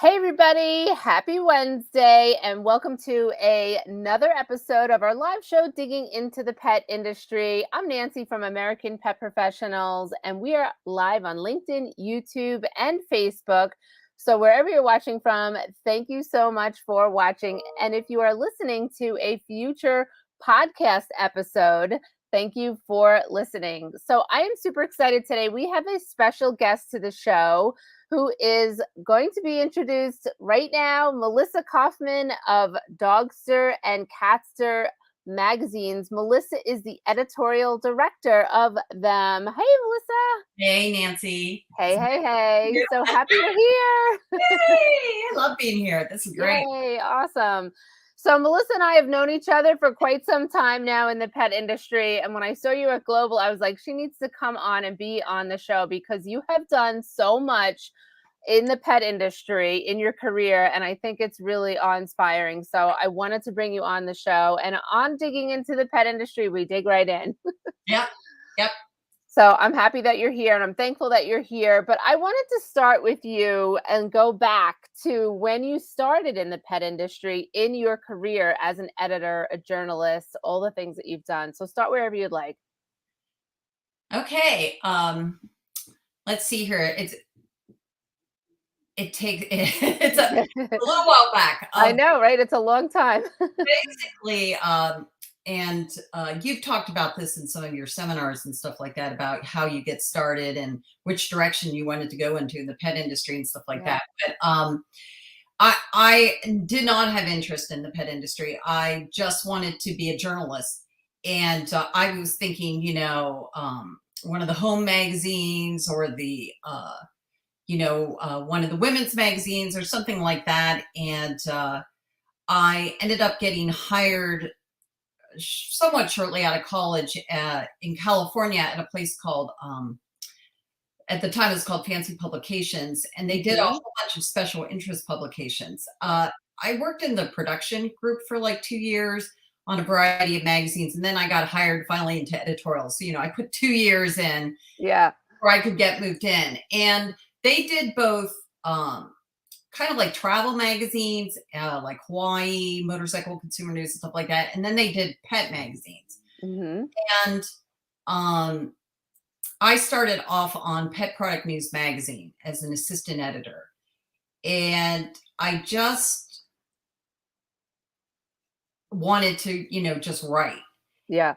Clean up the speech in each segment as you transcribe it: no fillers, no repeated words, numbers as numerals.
Hey everybody, happy Wednesday and welcome to another episode of our live show digging into the pet industry. I'm Nancy from American Pet Professionals and we are live on LinkedIn, YouTube, and Facebook. So wherever you're watching from, thank you so much for watching. And if you are listening to a future podcast episode, thank you for listening. So I am super excited today. We have a special guest to the show who is going to be introduced right now, Melissa Kaufman of Dogster and Catster magazines. Melissa is the editorial director of them. Hey, Melissa. Hey, Nancy. Hey. So happy you're here. Yay! I love being here. This is great. Yay, awesome. So Melissa and I have known each other for quite some time now in the pet industry. And when I saw you at Global, I was like, she needs to come on and be on the show because you have done so much in the pet industry in your career. And I think it's really awe-inspiring. So I wanted to bring you on the show. And on digging into the pet industry, we dig right in. Yep. So I'm happy that you're here and I'm thankful that you're here. But I wanted to start with you and go back to when you started in the pet industry in your career as an editor, a journalist, all the things that you've done. So start wherever you'd like. Okay. Let's see here. It's a little while back. I know, right? It's a long time. Basically, and you've talked about this in some of your seminars and stuff like that about how you get started and which direction you wanted to go into in the pet industry and stuff like that. But I did not have interest in the pet industry. I just wanted to be a journalist. And I was thinking, one of the home magazines or the, one of the women's magazines or something like that. And I ended up getting hired somewhat shortly out of college in California at a place called, at the time it was called Fancy Publications, and they did a whole bunch of special interest publications. I worked in the production group for like 2 years on a variety of magazines, and then I got hired finally into editorial. So, I put 2 years in before I could get moved in. And they did both kind of like travel magazines, like Hawaii, Motorcycle Consumer News and stuff like that. And then they did pet magazines. And I started off on Pet Product News magazine as an assistant editor. And I just wanted to, just write. Yeah.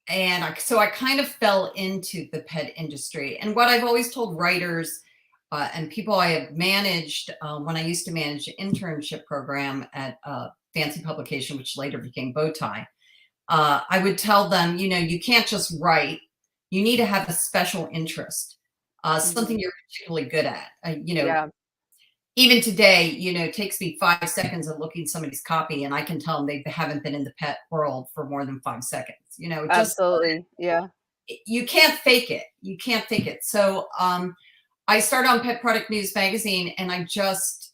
And so I kind of fell into the pet industry. And what I've always told writers and people I have managed when I used to manage an internship program at Fancy Publication, which later became Bowtie, I would tell them, you can't just write. You need to have a special interest, something you're particularly good at. Even today, it takes me 5 seconds of looking somebody's copy and I can tell them they haven't been in the pet world for more than 5 seconds. Absolutely. Yeah. You can't fake it. So I started on Pet Product News magazine, and I was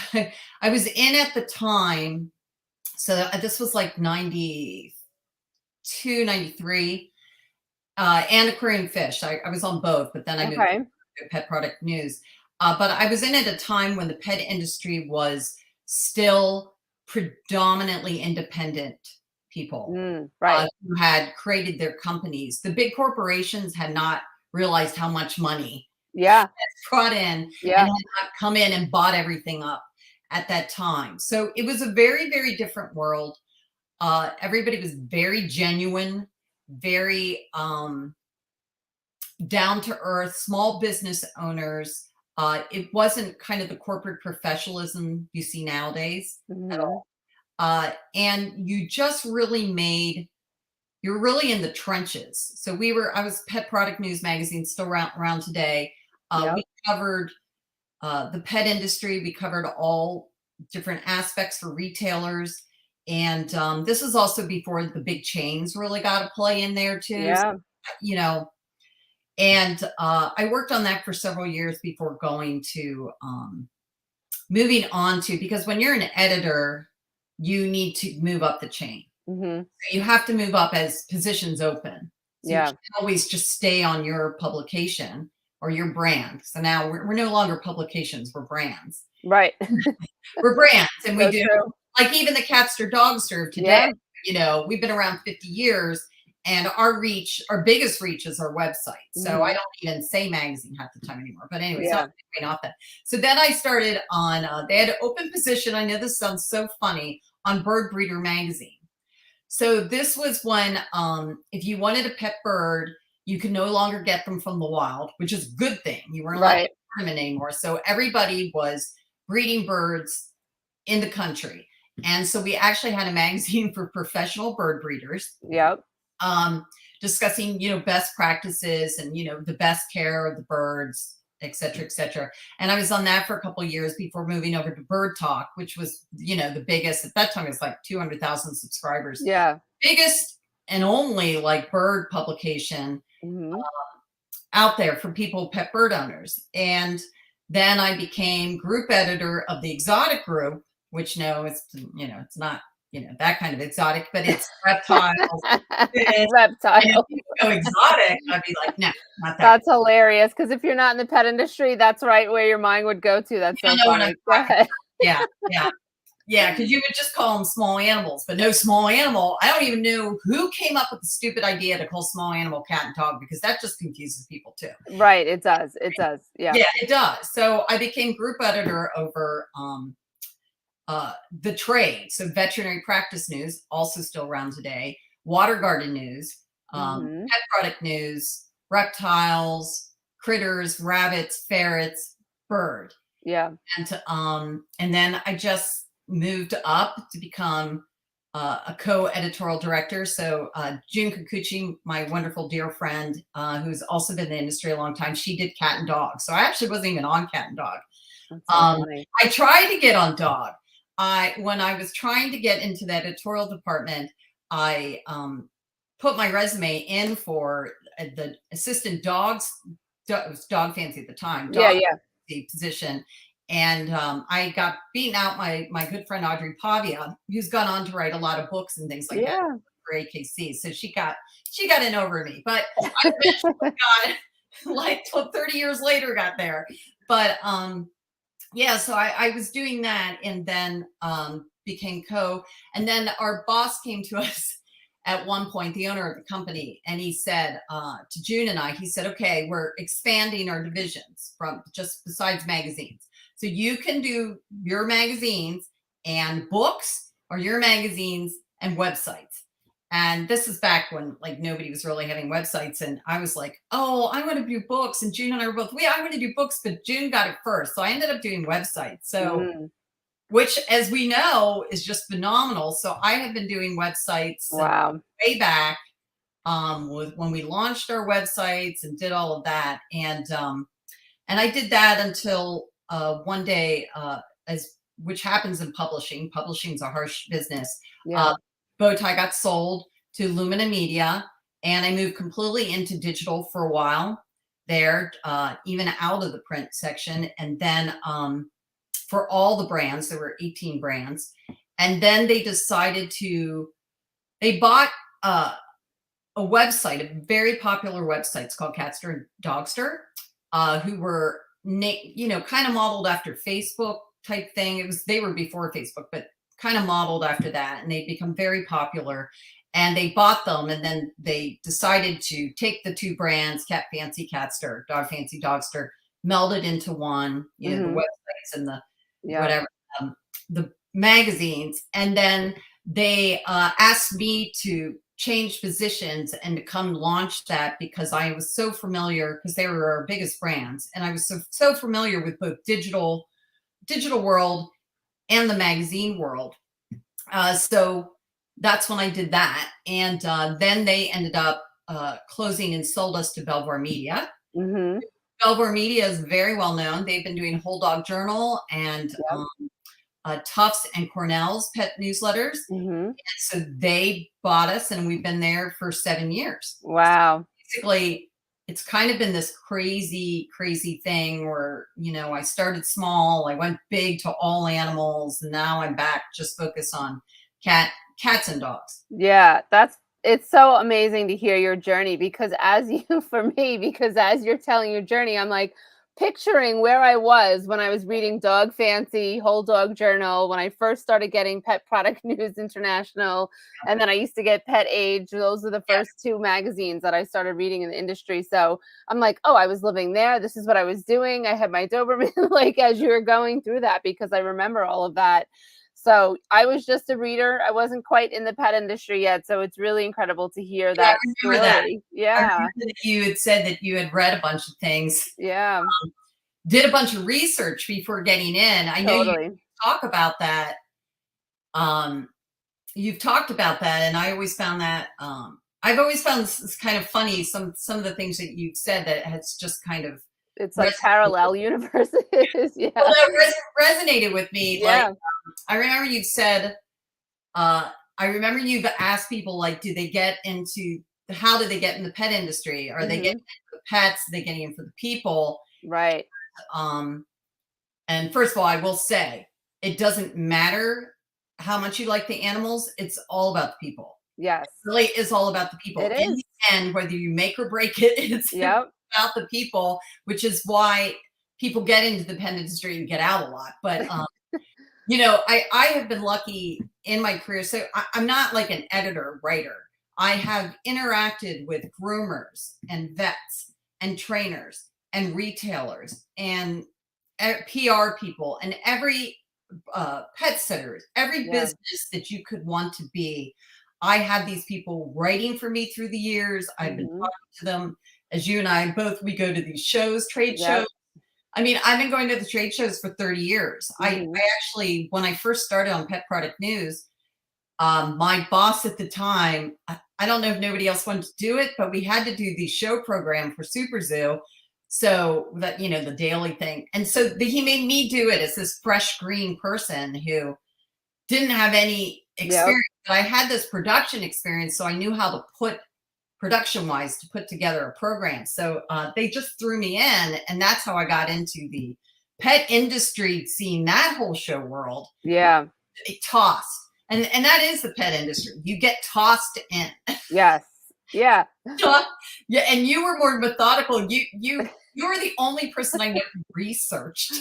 in at the time. So this was like 92, 93, and Aquarium Fish. I was on both, but then I moved to Pet Product News. But I was in at a time when the pet industry was still predominantly independent people who had created their companies. The big corporations had not realized how much money brought in and had not come in and bought everything up at that time. So it was a very, very different world. Everybody was very genuine, very down to earth, small business owners. It wasn't kind of the corporate professionalism you see nowadays at all. And you just really you're really in the trenches. So I was Pet Product News magazine, still around today. We covered the pet industry. We covered all different aspects for retailers. And this was also before the big chains really got to play in there too. So, and I worked on that for several years before moving on to, because when you're an editor, you need to move up the chain. So you have to move up as positions open. So you can't always just stay on your publication or your brand. So now we're no longer publications, we're brands. Right. We're brands, and we So do, true. like, even the Catster Dogster of today, Yeah. we've been around 50 years, and our biggest reach is our website. So I Mhm. don't even say magazine half the time anymore. But anyway, so I'm Yeah. going off that. So then I started on, they had an open position. I know this sounds so funny, on Bird Breeder magazine. So this was when, if you wanted a pet bird, you could no longer get them from the wild, which is a good thing. You weren't allowed to Right. get them anymore. So everybody was breeding birds in the country. And so we actually had a magazine for professional bird breeders, Yep. um, discussing, best practices and, the best care of the birds, et cetera, et cetera. And I was on that for a couple of years before moving over to Bird Talk, which was, the biggest at that time. It was like 200,000 subscribers, Yeah. biggest and only like bird publication Mhm. out there for people, pet bird owners. And then I became group editor of the exotic group, which no, it's not, that kind of exotic, but it's reptiles, fish. And if Reptile. you go exotic, I'd be like, no, not that. That's hilarious, because if you're not in the pet industry, that's right where your mind would go to. That's You so don't know what I'm funny. Go talking ahead. about. Yeah, yeah. Yeah, because you would just call them small animals, but no small animal. I don't even know who came up with the stupid idea to call small animal cat and dog, because that just confuses people too. Right, it does. It does. Yeah. Yeah, it does. So I became group editor over the trade. So veterinary practice news, also still around today, water garden news, Mhm. pet product news, reptiles, critters, rabbits, ferrets, bird. Yeah. And then I just moved up to become a co-editorial director. So June Kikuchi, my wonderful dear friend, who's also been in the industry a long time, she did cat and dog. So I actually wasn't even on cat and dog. That's so funny. I tried to get on dog. When I was trying to get into the editorial department, I put my resume in for the assistant it was dog fancy at the time, Yeah, dog yeah. fancy position. And I got beaten out. My good friend Audrey Pavia, who's gone on to write a lot of books and things like that Yeah. for AKC. So she got in over me, but I eventually got, like, 30 years later, got there. But yeah, so I was doing that, and then became and then our boss came to us at one point, the owner of the company, and he said to June and I, he said, okay, we're expanding our divisions from just besides magazines. So you can do your magazines and books, or your magazines and websites. And this is back when, like, nobody was really having websites. And I was like, oh, I want to do books. And June and I were both, I want to do books, but June got it first. So I ended up doing websites. So, Mm. which, as we know, is just phenomenal. So I have been doing websites since Wow. way back, with when we launched our websites and did all of that. And I did that until one day, which happens in publishing. Publishing's a harsh business. Yeah. Bowtie got sold to Lumina Media, and I moved completely into digital for a while there, even out of the print section. And then for all the brands, there were 18 brands. And then they decided they bought a website, a very popular website. It's called Catster and Dogster, who were, kind of modeled after Facebook type thing. They were before Facebook, but kind of modeled after that. And they'd become very popular. And they bought them, and then they decided to take the two brands, Cat Fancy Catster, Dog Fancy Dogster, meld it into one, the Mhm. websites and the Yeah. whatever, the magazines. And then they asked me to change positions and to come launch that, because I was so familiar, because they were our biggest brands, and I was so familiar with both digital world and the magazine world. So that's when I did that. And then they ended up closing and sold us to Belvoir Media. Mhm. Belvoir Media is very well known. They've been doing Whole Dog Journal and Yep. Tufts and Cornell's pet newsletters. Mhm. So they bought us, and we've been there for 7 years. Wow. Basically, it's kind of been this crazy, crazy thing where, I started small, I went big to all animals, and now I'm back just focused on cats and dogs. Yeah, it's so amazing to hear your journey, because as you for me, because as you're telling your journey, I'm like picturing where I was when I was reading Dog Fancy, Whole Dog Journal, when I first started getting Pet Product News International, and then I used to get Pet Age. Those are the Yeah. first two magazines that I started reading in the industry. So I'm like, oh, I was living there. This is what I was doing. I had my Doberman, like as you were going through that, because I remember all of that. So I was just a reader. I wasn't quite in the pet industry yet. So it's really incredible to hear Yeah, I that remember that. story. I Yeah. remember that you had said that you had read a bunch of things, Yeah. did a bunch of research before getting in. I know you Totally. talk about that. Um, you've talked about that, and I always found that I've always found this kind of funny. Some of the things that you've said that has just kind of It's like resonated. parallel universes. Well, Yeah. that resonated with me. Like Yeah. I remember you said, I remember you've asked people like, do they get into how do they get in the pet industry? Are they getting Mhm. into the pets? Are they getting in for the people? Right. Um, and first of all, I will say it doesn't matter how much you like the animals. It's all about the people. Yes. Really is all about the It people. In is. the end, whether you make or break it, it's Yep. about the people, which is why people get into the pet industry and get out a lot. But I have been lucky in my career. So I'm not like an editor writer. I have interacted with groomers and vets and trainers and retailers and PR people and every pet sitters, every Yeah. business that you could want to be. I had these people writing for me through the years. I've been Mhm. talking to them as you and I both, we go to these shows, trade shows. Yep. I mean, I've been going to the trade shows for 30 years. I Mhm. actually, when I first started on Pet Product News, my boss at the time, I don't know if nobody else wanted to do it, but we had to do the show program for Super Zoo. So that, the daily thing. And so he made me do it as this fresh green person who didn't have any Yep. experience, but I had this production experience. So I knew how to put production wise to put together a program. So they just threw me in, and that's how I got into the pet industry, seeing that whole show world. Yeah. It tossed, and that is the pet industry. You get tossed in. Yes. Yeah. Yeah, and you were more methodical. You were the only person I know who researched.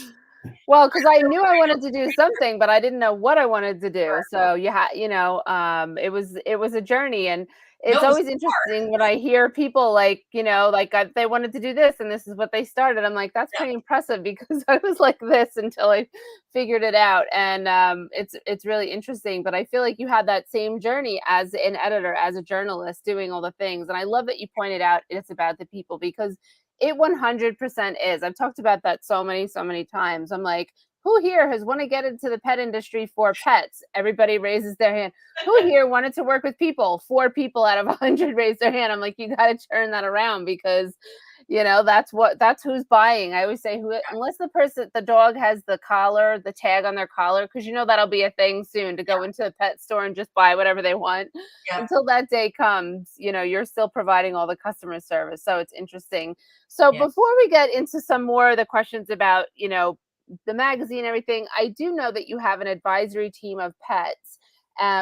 Well, because I knew I wanted to do something, but I didn't know what I wanted to do. So it was a journey, and No, it's it was always interesting when I hear people like, they wanted to do this, and this is what they started. I'm like, that's yeah, pretty impressive because I was like this until I figured it out, and it's really interesting. But I feel like you had that same journey as an editor, as a journalist, doing all the things, and I love that you pointed out it's about the people because it 100% is. I've talked about that so many, so many times. I'm like, who here has want to get into the pet industry for pets? Everybody raises their hand. Who here wanted to work with people? 4 people out of 100 raise their hand. I'm like, you got to turn that around because that's who's buying. I always say, who, unless the dog has the collar, the tag on their collar, because that'll be a thing soon to go into a pet store and just buy whatever they want. yeah, Until that day comes, you're still providing all the customer service. So it's interesting. So yeah. before we get into some more of the questions about, the magazine, and everything, I do know that you have an advisory team of pets,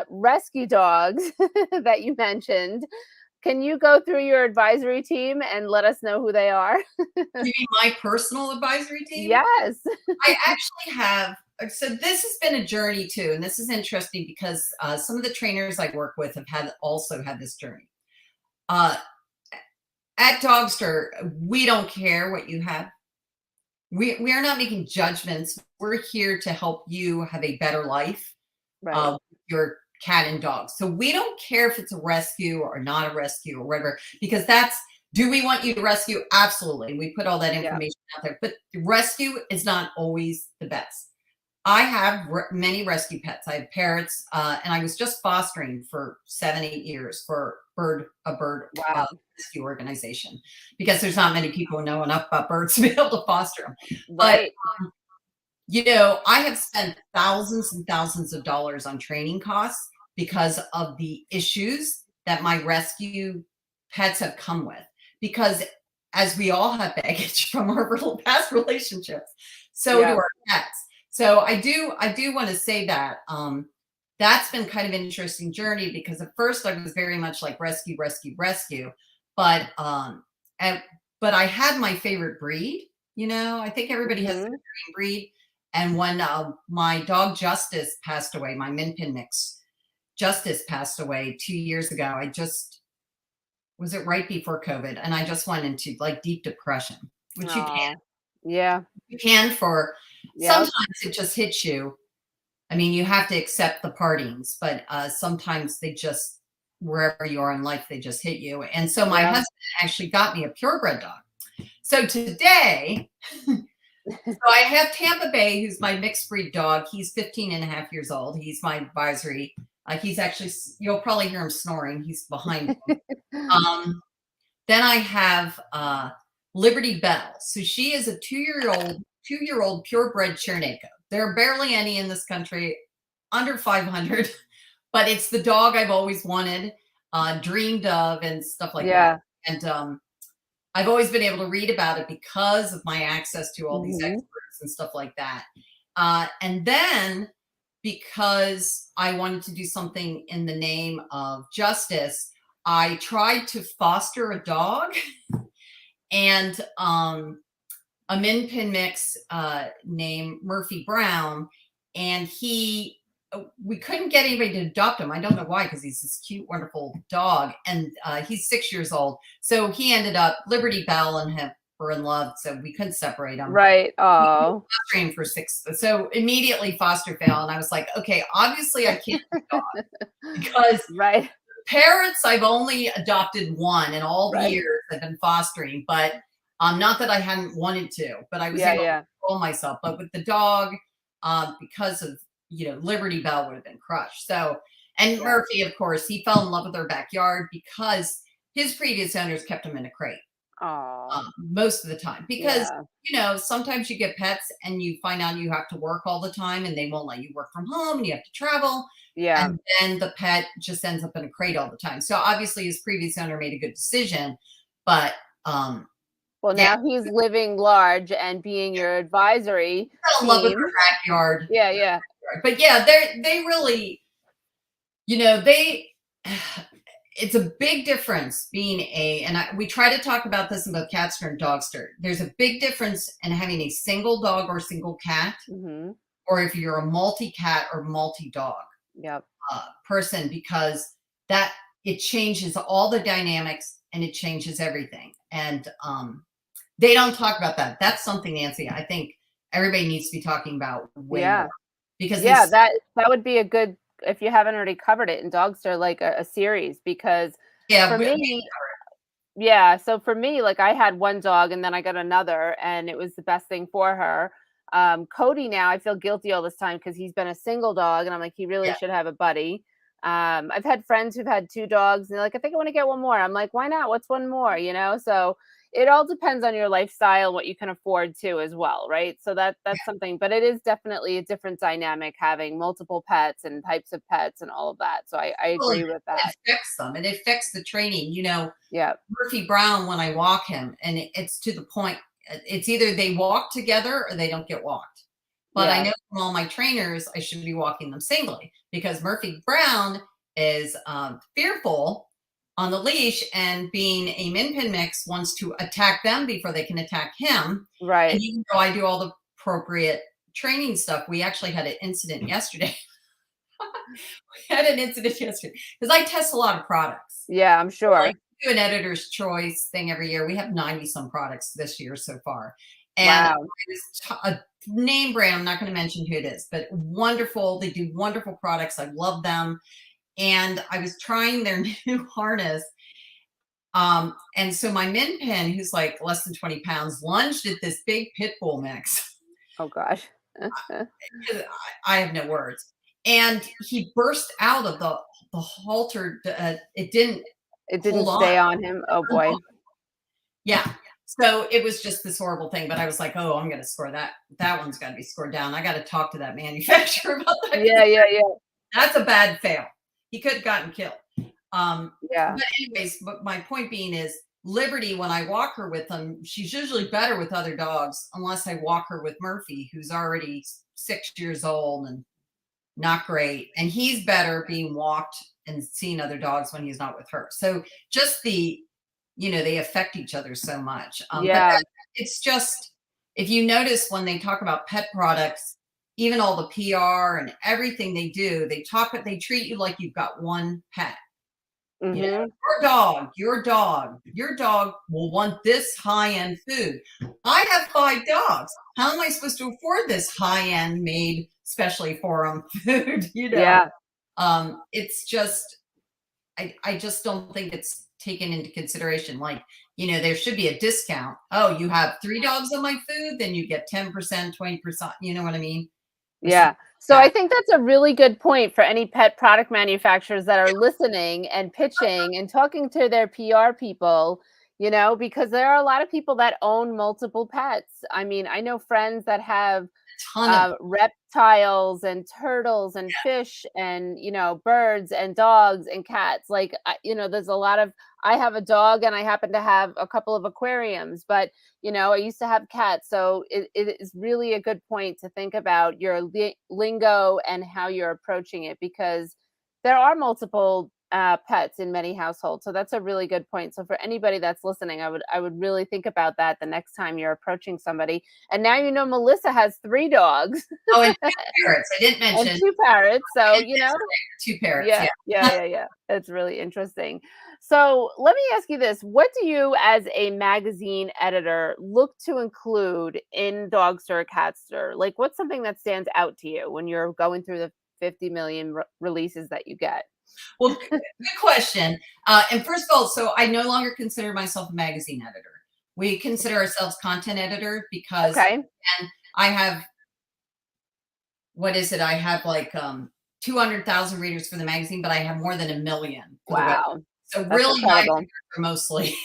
rescue dogs that you mentioned. Can you go through your advisory team and let us know who they are? You mean my personal advisory team? Yes. I actually have. So this has been a journey too, and this is interesting because some of the trainers I work with have also had this journey. Uh, at Dogster, we don't care what you have. We are not making judgments. We're here to help you have a better life Right. with your cat and dog. So we don't care if it's a rescue or not a rescue or whatever, because do we want you to rescue? Absolutely. We put all that Yeah. information out there, but rescue is not always the best. I have many rescue pets. I have parrots, and I was just fostering for 7, 8 years for a bird Wow. rescue organization because there's not many people who know enough about birds to be able to foster them. But Right. I have spent thousands and thousands of dollars on training costs because of the issues that my rescue pets have come with. Because as we all have baggage from our past relationships, so do Yeah. our pets. So I do want to say that that's been kind of an interesting journey because at first I was very much like rescue, rescue, rescue, but but I had my favorite breed, I think everybody has their Mhm. dream breed. And when my dog Justice passed away, my Min Pin mix Justice passed away 2 years ago. I just was it right before COVID, and I just went into like deep depression, which Aw. Yeah. you can for Yep. sometimes it just hits you. I mean, you have to accept the partings, but sometimes they just wherever you are in life, they just hit you. And so my Yeah. husband actually got me a purebred dog. So today, so I have Tampa Bay, who's my mixed breed dog. He's 15 and a half years old. He's my advisory. He's actually, you'll probably hear him snoring. He's behind me. Um, then I have Liberty Bell. So she is a 2-year-old purebred Cherneko. There are barely any in this country, under 500, but it's the dog I've always wanted, dreamed of, and stuff like that. Yeah. And I've always been able to read about it because of my access to all these Mhm. experts and stuff like that. And then because I wanted to do something in the name of justice, I tried to foster a dog and a min pin mix named Murphy Brown, and we couldn't get anybody to adopt him. I don't know why, because he's this cute, wonderful dog, and he's 6 years old. So he ended up Liberty Bell and him were in love, so we couldn't separate them. Right. We were Oh. fostering for 6, so immediately foster fail, and I was like, okay, obviously I can't do dog because Right. parrots, I've only adopted one in all the Right. years I've been fostering, but not that I hadn't wanted to, but I was Yeah, able to yeah. control myself. But with the dog, because of Liberty Bell would have been crushed. So, and Yeah. Murphy, of course, he fell in love with our backyard because his previous owners kept him in a crate Oh. most of the time. Because Yeah. sometimes you get pets and you find out you have to work all the time, and they won't let you work from home, and you have to travel. Yeah. And then the pet just ends up in a crate all the time. So obviously his previous owner made a good decision, but Well, yeah, now he's living large and being your advisory fell in love with team. their backyard. Yeah, yeah. But yeah, they really, they it's a big difference being we try to talk about this in both Catster and Dogster. There's a big difference in having a single dog or single cat, Mhm. or if you're a multi-cat or multi-dog Yep. person, because that it changes all the dynamics and it changes everything. And they don't talk about that. That's something, Nancy, I think everybody needs to be talking about way more Yeah. because Yeah, this, that would be a good if you haven't already covered it in Dogster, like a series because yeah, for me yeah, so for me, like I had one dog and then I got another and it was the best thing for her. Cody now I feel guilty all this time because he's been a single dog and I'm like, he really yeah, should have a buddy. I've had friends who've had two dogs and they're like, I think I want to get one more. I'm like, why not? What's one more? So it all depends on your lifestyle, what you can afford to as well, right? So that's something, but it is definitely a different dynamic having multiple pets and types of pets and all of that. So I well, agree with it that. affects them and it affects the training. Yeah. Murphy Brown, when I walk him, and it's to the point, it's either they walk together or they don't get walked. But I Yeah. know from all my trainers, I should be walking them singly because Murphy Brown is fearful on the leash, and being a min pin mix wants to attack them before they can attack him. And Right. even though I do all the appropriate training stuff, we actually had an incident yesterday. We had an incident yesterday because I test a lot of products. Yeah, I'm So, like, sure. we do an editor's choice thing every year. We have 90 some products this year so far. And Wow. a name brand, I'm not going to mention who it is, but wonderful. They do wonderful products. I love them. And I was trying their new harness. And so my min pin, who's like less than 20 pounds, lunged at this big pit bull mix. Oh gosh. I have no words. And he burst out of the halter. It didn't It hold didn't on. stay on him? Oh boy. Yeah. So it was just this horrible thing, but I was like, "Oh, I'm gonna score that. That one's gotta be scored down. I gotta talk to that manufacturer about that because Yeah, yeah, yeah, that's a bad fail. He could have gotten killed." yeah. But anyways, but my point being is Liberty, when I walk her with them, she's usually better with other dogs unless I walk her with Murphy, who's already 6 years old and not great. And he's better being walked and seeing other dogs when he's not with her. So just they affect each other so much. But Yeah. it's just, if you notice when they talk about pet products, even all the PR and everything they do, they treat you like you've got one pet. You know, Mhm. your dog will want this high-end food. I have 5 dogs. How am I supposed to afford this high-end made specially for them food? Yeah. It's just, I just don't think it's taken into consideration. Like, there should be a discount. Oh, you have 3 dogs on my food, then you get 10%, 20%. You know what I mean? Or something Yeah. So like I that. think that's a really good point for any pet product manufacturers that are listening and pitching and talking to their PR people, because there are a lot of people that own multiple pets. I mean, I know friends that have Ton of reptiles and turtles and fish and birds and dogs and cats. Like there's a lot of. I have a dog and I happen to have a couple of aquariums, but I used to have cats, so it is really a good point to think about your lingo and how you're approaching it, because there are multiple pets in many households. So that's a really good point. So for anybody that's listening, I would really think about that the next time you're approaching somebody. And now Melissa has 3 dogs oh, and 2 parrots. I didn't and mention 2 parrots. So 2 parrots. yeah, Yeah. yeah, yeah, yeah. It's really interesting. So let me ask you this. What do you, as a magazine editor, look to include in Dogster or Catster? Like, what's something that stands out to you when you're going through the 50 million releases that you get? Well, good question. And first of all, so I no longer consider myself a magazine editor. We consider ourselves content editor because, Okay. and I have, what is it? I have like 200,000 readers for the magazine, but I have more than 1 million for the web. Wow. So That's really, my incredible. readers are mostly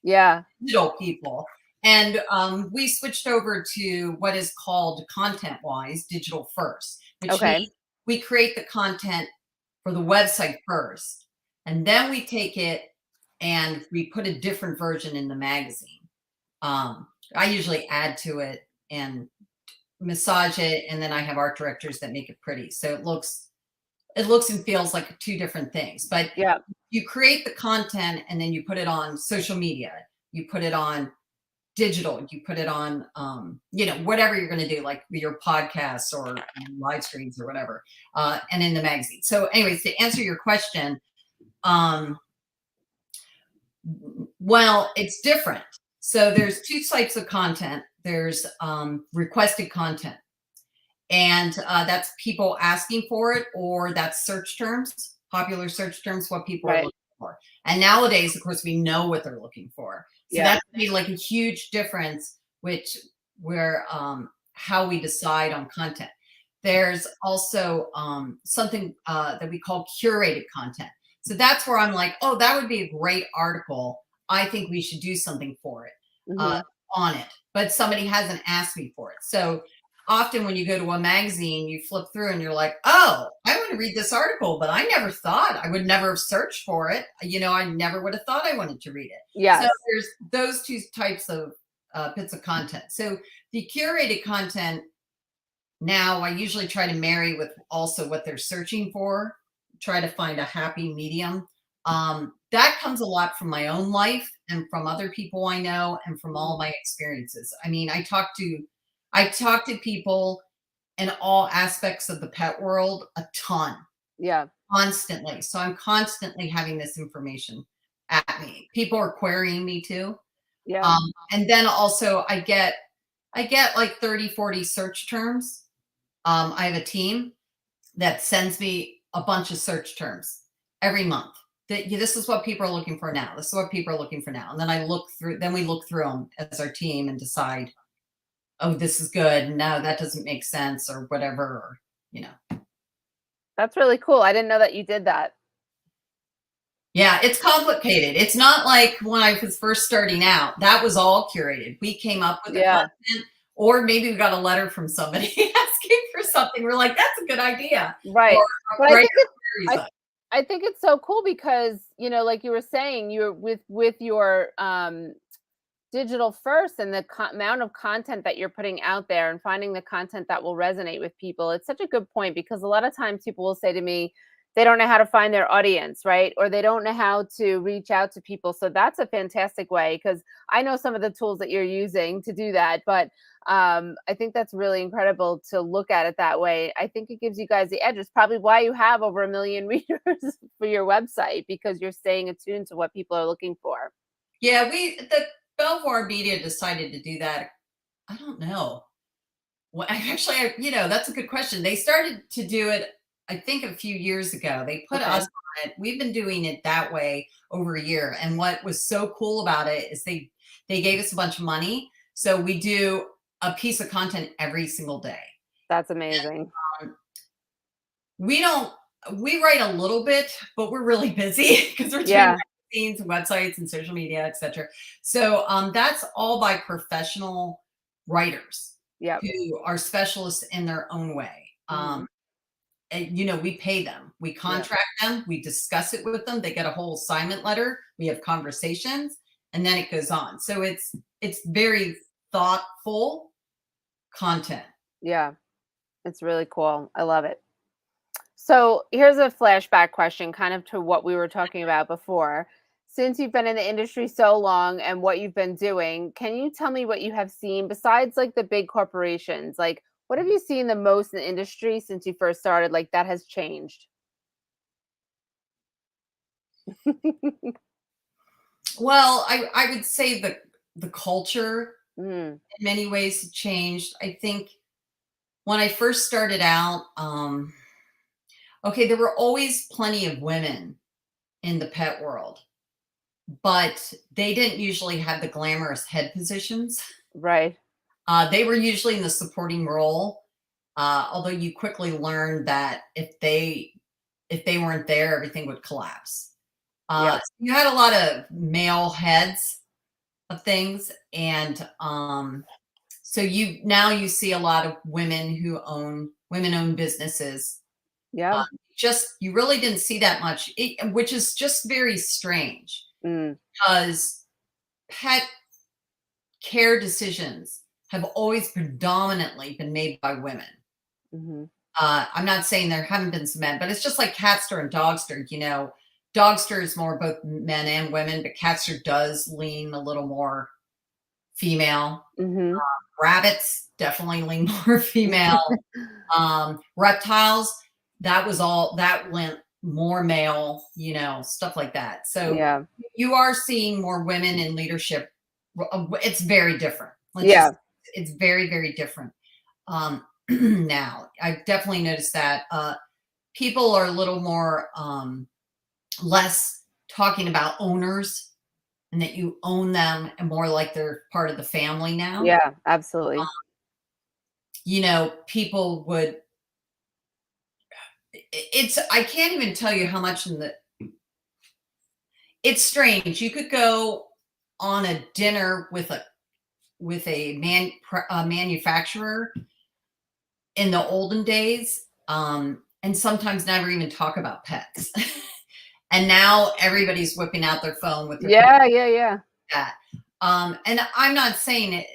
Yeah. digital people. And we switched over to what is called content wise digital first, which means Okay. we create the content for the website first. And then we take it and we put a different version in the magazine. I usually add to it and massage it, and then I have art directors that make it pretty. So it looks and feels like 2 different things. But Yeah. you create the content and then you put it on social media. You put it on digital, you put it on whatever you're going to do, like your podcasts or live streams or whatever, and in the magazine. So anyways, to answer your question, um well, it's different. So there's 2 types of content. There's requested content, and that's people asking for it, or that's search terms, popular search terms, what people are Right. looking for. And nowadays, of course, we know what they're looking for. So Yeah. that's made like a huge difference, which where how we decide on content. There's also something that we call curated content. So that's where I'm like, oh, that would be a great article. I think we should do something for it, uh, Hmm. on it, but somebody hasn't asked me for it. So often when you go to a magazine, you flip through and you're like, oh, I want to read this article, but I never thought I would never have searched for it. I never would have thought I wanted to read it. So Yes. there's those 2 types of bits of content. So the curated content, now I usually try to marry with also what they're searching for, try to find a happy medium. That comes a lot from my own life and from other people I know and from all my experiences. I mean, I talk to people in all aspects of the pet world a ton, Yeah. constantly. So I'm constantly having this information at me. People are querying me too. Yeah. And then also I get like 30, 40 search terms. I have a team that sends me a bunch of search terms every month. This is what people are looking for now. This is what people are looking for now. And then we look through them as our team and decide, oh, this is good. No, that doesn't make sense or whatever. Or, you know, That's really cool. I didn't know that you did that. yeah, it's complicated. It's not like when I was first starting out, that was all curated. We came up with the Yeah. content, or maybe we got a letter from somebody asking for something. We're like, that's a good idea. Or Right. But I write think it's queries I on. I think it's so cool because, like you were saying, you're with your digital first, and the amount of content that you're putting out there and finding the content that will resonate with people. It's such a good point, because a lot of times people will say to me, they don't know how to find their audience, right? Or they don't know how to reach out to people. So that's a fantastic way, because I know some of the tools that you're using to do that, but I think that's really incredible to look at it that way. I think it gives you guys the edge. It's probably why you have over 1 million readers for your website, because you're staying attuned to what people are looking for. Yeah, the Belvoir Media decided to do that. I don't know. Well, actually, that's a good question. They started to do it, I think, a few years ago. They put us Okay. on it. We've been doing it that way over a year. And what was so cool about it is they gave us a bunch of money. So we do a piece of content every single day. That's amazing. Um, we don't we write a little bit, but we're really busy because we're doing Yeah. magazines and websites and social media, etc. So that's all by professional writers Yep. who are specialists in their own way. Hmm. And, we pay them, we Yep. contract them, we discuss it with them. They get a whole assignment letter. We have conversations, and then it goes on. So it's very thoughtful content. Yeah. It's really cool. I love it. So here's a flashback question, kind of to what we were talking about before. Since you've been in the industry so long and what you've been doing, can you tell me what you have seen besides like the big corporations? Like, what have you seen the most in the industry since you first started? Like, that has changed? Well, I would say the culture Mm, in many ways have changed. I think when I first started out, okay, there were always plenty of women in the pet world, but they didn't usually have the glamorous head positions. right. They were usually in the supporting role, although you quickly learned that if they weren't there, everything would collapse. Yep. You had a lot of male heads of things, and so you see a lot of women who own women-owned businesses. Yep. Just you really didn't see that much, which is just very strange Mm, because pet care decisions have always predominantly been made by women. hmm. I'm not saying there haven't been some men, but it's just like Catster and Dogster. Dogster is more both men and women, but Catster does lean a little more female. Hmm. Rabbits definitely lean more female. Reptiles, that went more male, stuff like that. So Yeah. you are seeing more women in leadership. It's very different. Yeah. It's very, very different. Now I've definitely noticed that people are a little more less talking about owners and that you own them, and more like they're part of the family now. Yeah. Absolutely. People would it's I can't even tell you how much it's strange. You could go on a dinner with a manufacturer in the olden days, and sometimes never even talk about pets. And now everybody's whipping out their phone with their picture Yeah. Yeah. Yeah. that. And I'm not saying it,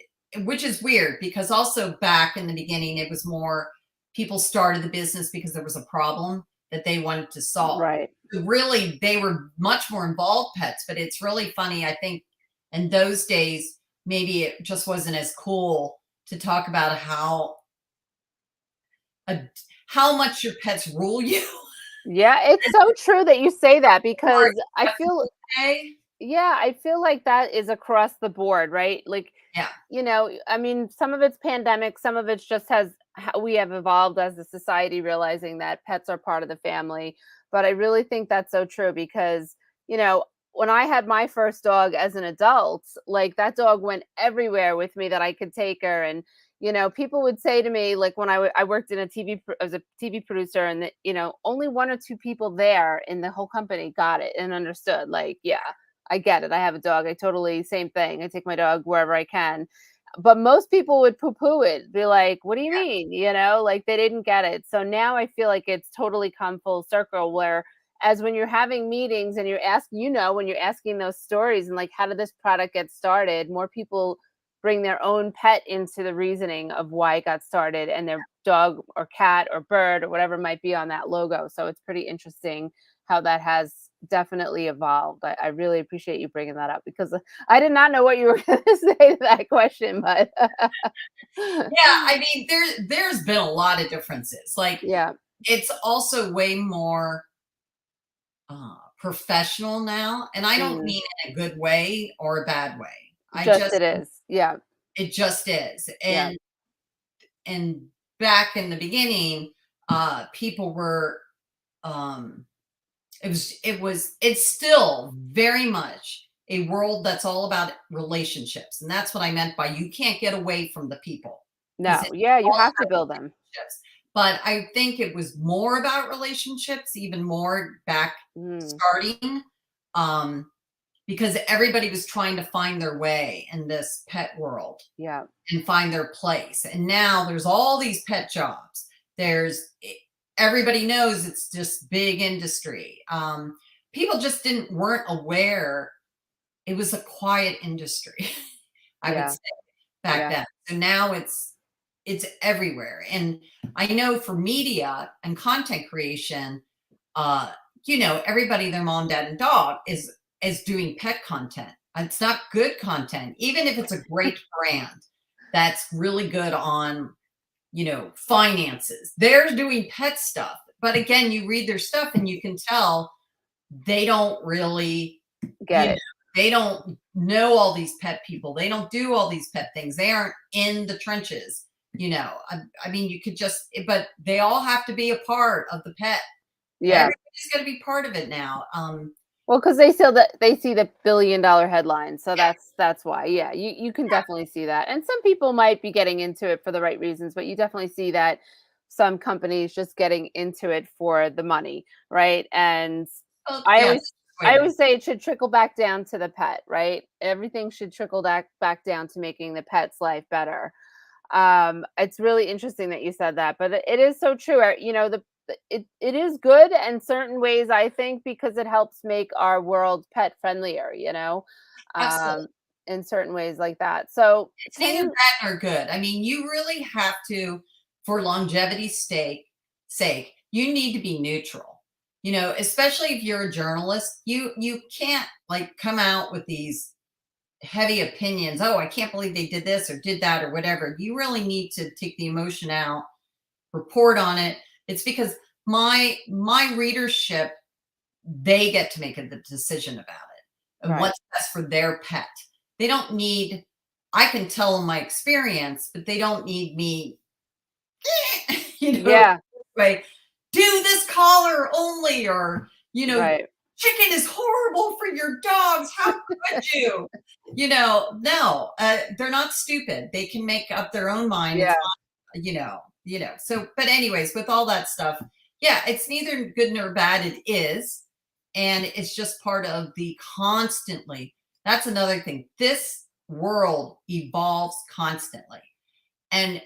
which is weird because also back in the beginning, it was more people started the business because there was a problem that they wanted to solve. Right. Really, they were much more involved pets, but it's really funny. I think in those days, maybe it just wasn't as cool to talk about uh, how much your pets rule you. Yeah. It's so true that you say that, because I feel, Hey, yeah, I feel like that is across the board, right? Like, yeah, I mean, some of it's pandemic, some of it's just has how we have evolved as a society, realizing that pets are part of the family. But I really think that's so true, because, you know, when I had my first dog as an adult, like that dog went everywhere with me that I could take her. And, people would say to me, like when I worked in as a TV producer, and, only one or two people there in the whole company got it and understood. Like, yeah, I get it. I have a dog. I totally same thing. I take my dog wherever I can. But most people would poo-poo it, be like, "What do you mean?" Like they didn't get it. So now I feel like it's totally come full circle, where as when you're having meetings and you're asking, when you're asking those stories and like, how did this product get started? More people bring their own pet into the reasoning of why it got started, and their dog or cat or bird or whatever might be on that logo. So it's pretty interesting how that has definitely evolved. I really appreciate you bringing that up because I did not know what you were going to say to that question, but Yeah, I mean, there's been a lot of differences. Like, yeah, it's also way more professional now, and I don't mm, mean in a good way or a bad way. I just just it is. Yeah, it just is. yeah, And back in the beginning, people were um it's still very much a world that's all about relationships. And that's what I meant by you can't get away from the people because no, it's yeah, you all have to about build them. relationships. But I think it was more about relationships, even more back Mm, starting, um, because everybody was trying to find their way in this pet world yeah, and find their place. And now there's all these pet jobs. There's everybody knows it's just big industry. People just didn't weren't aware it was a quiet industry. I would yeah, say back yeah, then. So now it's everywhere. And I know for media and content creation, uh, everybody, their mom, dad, and dog is doing pet content. It's not good content, even if it's a great brand that's really good on, finances. They're doing pet stuff. But again, you read their stuff and you can tell they don't really, get you know, it. they don't know all these pet people. They don't do all these pet things. They aren't in the trenches. I mean, you could just, but they all have to be a part of the pet. Yeah. Everybody's got to be part of it now. Well, because they see the billion-dollar headline, so that's why. Yeah, you can definitely see that, and some people might be getting into it for the right reasons, but you definitely see that some companies just getting into it for the money, right? And Oh, I yeah, always that's the way I it is. always say it should trickle back down to the pet, right? Everything should trickle back down to making the pet's life better. It's really interesting that you said that, but it is so true. It is good in certain ways, I think, because it helps make our world pet friendlier, Absolutely. um, in certain ways like that. So It's can neither you bad nor good. I mean, you really have to, for longevity's sake, you need to be neutral. Especially if you're a journalist, you can't like come out with these heavy opinions. Oh, I can't believe they did this or did that or whatever. You really need to take the emotion out, report on it. It's because my readership, they get to make a decision about it and right. what's best for their pet. They don't need, I can tell them my experience, but they don't need me, Yeah, like, do this collar only, or, right. chicken is horrible for your dogs. How could you? No, they're not stupid. They can make up their own mind. Yeah, It's not, So, but anyways, with all that stuff, yeah, it's neither good nor bad. It is. And it's just part of the constantly. That's another thing. This world evolves constantly. And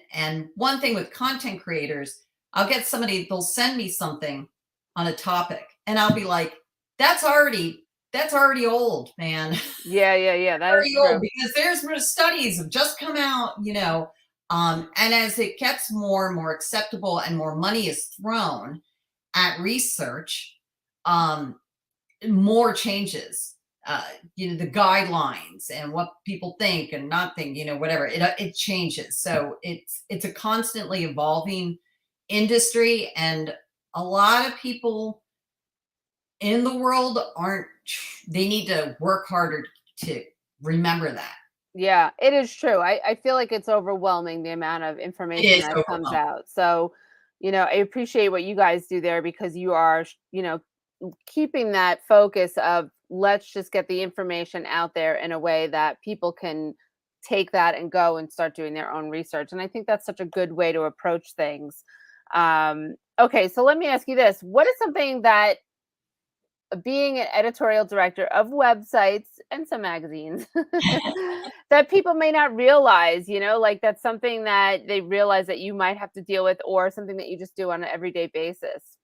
one thing with content creators, I'll get somebody, they'll send me something on a topic, and I'll be like, that's already old, man. yeah, yeah, yeah. That is Already old, true. because there's studies have just come out, and as it gets more and more acceptable and more money is thrown at research, um, more changes. The guidelines and what people think and not think, whatever, it changes. So it's a constantly evolving industry, and a lot of people in the world aren't. They need to work harder to remember that. Yeah, it is true. I feel like it's overwhelming the amount of It information is that comes overwhelming. out. So, I appreciate what you guys do there because you are, keeping that focus of let's just get the information out there in a way that people can take that and go and start doing their own research. And I think that's such a good way to approach things. Okay, so let me ask you this. What is something that being an editorial director of websites and some magazines that people may not realize, like that's something that they realize that you might have to deal with or something that you just do on an everyday basis?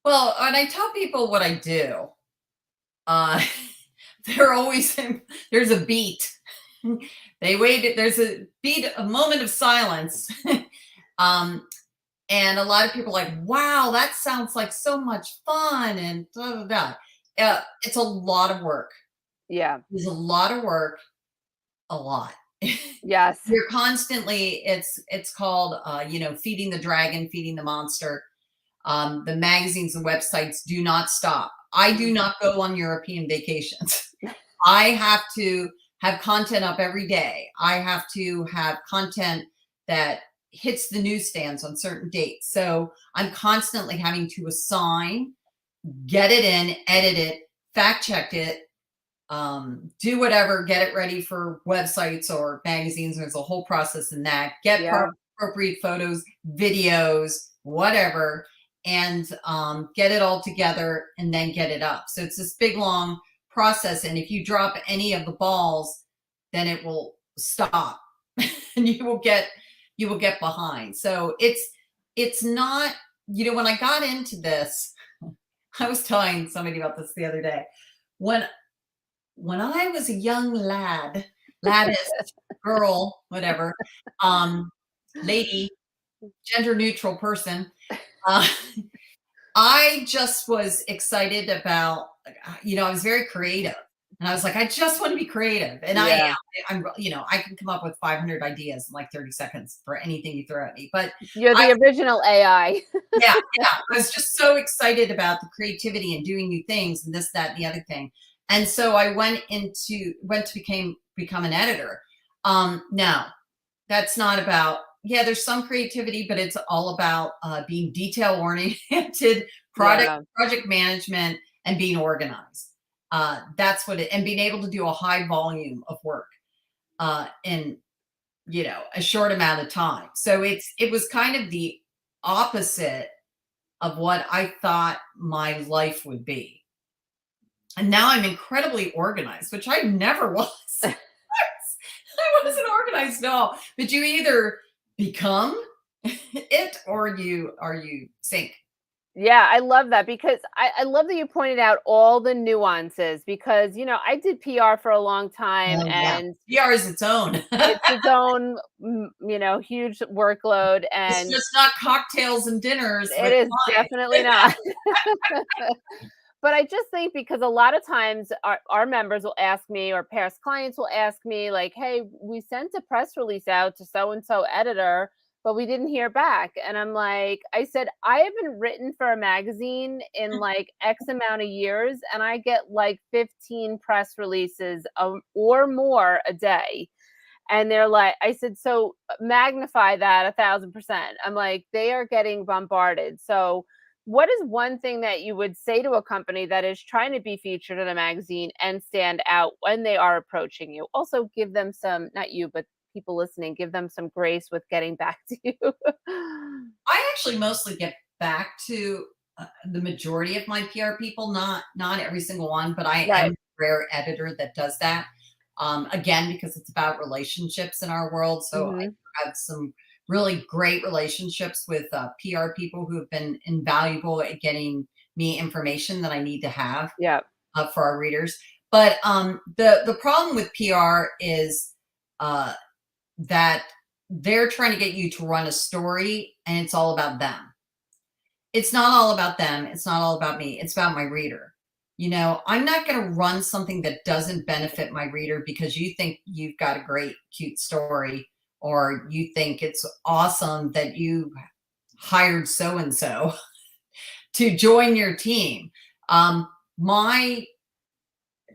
Well, when I tell people what I do, uh, they're always there's a beat. They waited. There's a moment of silence. um, and a lot of people are like, wow, that sounds like so much fun and da, da, da. It's a lot of work. Yeah. It's a lot of work, a lot. Yes. You're constantly, it's called, feeding the dragon, feeding the monster. The magazines and websites do not stop. I do Mhm. not go on European vacations. I have to have content up every day. I have to have content that hits the newsstands on certain dates. So I'm constantly having to assign, get it in, edit it, fact check it, do whatever, get it ready for websites or magazines. There's a whole process in that. Get Yeah. appropriate photos, videos, whatever, and get it all together and then get it up. So it's this big long process. And if you drop any of the balls, then it will stop, and you will get behind. So it's not, when I got into this, I was telling somebody about this the other day. When I was a young laddess, girl, whatever, lady, gender neutral person, uh, I just was excited about, I was very creative. And I was like, I just want to be creative. And I Yeah. am. I can come up with 500 ideas in like 30 seconds for anything you throw at me. But You're I, the original AI. yeah, I was just so excited about the creativity and doing new things and this, that, and the other thing. And so I went to become an editor. Now that's not about, yeah, there's some creativity, but it's all about being detail oriented, Yeah. project management, and being organized. That's what and being able to do a high volume of work in a short amount of time. So it was kind of the opposite of what I thought my life would be. And now I'm incredibly organized, which I never was. I wasn't organized at all. But you either become it or you sink. Yeah, I love that because I love that you pointed out all the nuances because, I did PR for a long time Oh yeah. and PR is its own. it's its own, huge workload It's and just not cocktails and dinners it with is clients. definitely not. But I just think because a lot of times our members will ask me or past clients will ask me like, "Hey, we sent a press release out to so and so editor, but we didn't hear back." And I'm like, I said, "I haven't written for a magazine in like X amount of years and I get like 15 press releases or more a day." And they're like, I said, so magnify that 1,000%. I'm like, they are getting bombarded. So, what is one thing that you would say to a company that is trying to be featured in a magazine and stand out when they are approaching you? Also, give them some, not you, but people listening, give them some grace with getting back to you. I actually mostly get back to the majority of my PR people, not every single one, but I am Right. a rare editor that does that. Again, because it's about relationships in our world. So I Hmm. have some really great relationships with PR people who have been invaluable at getting me information that I need to have Yeah. for our readers. But the problem with PR is uh, that they're trying to get you to run a story, and it's all about them. It's not all about them. It's not all about me. It's about my reader. I'm not going to run something that doesn't benefit my reader because you think you've got a great, cute story, or you think it's awesome that you hired so and so to join your team. My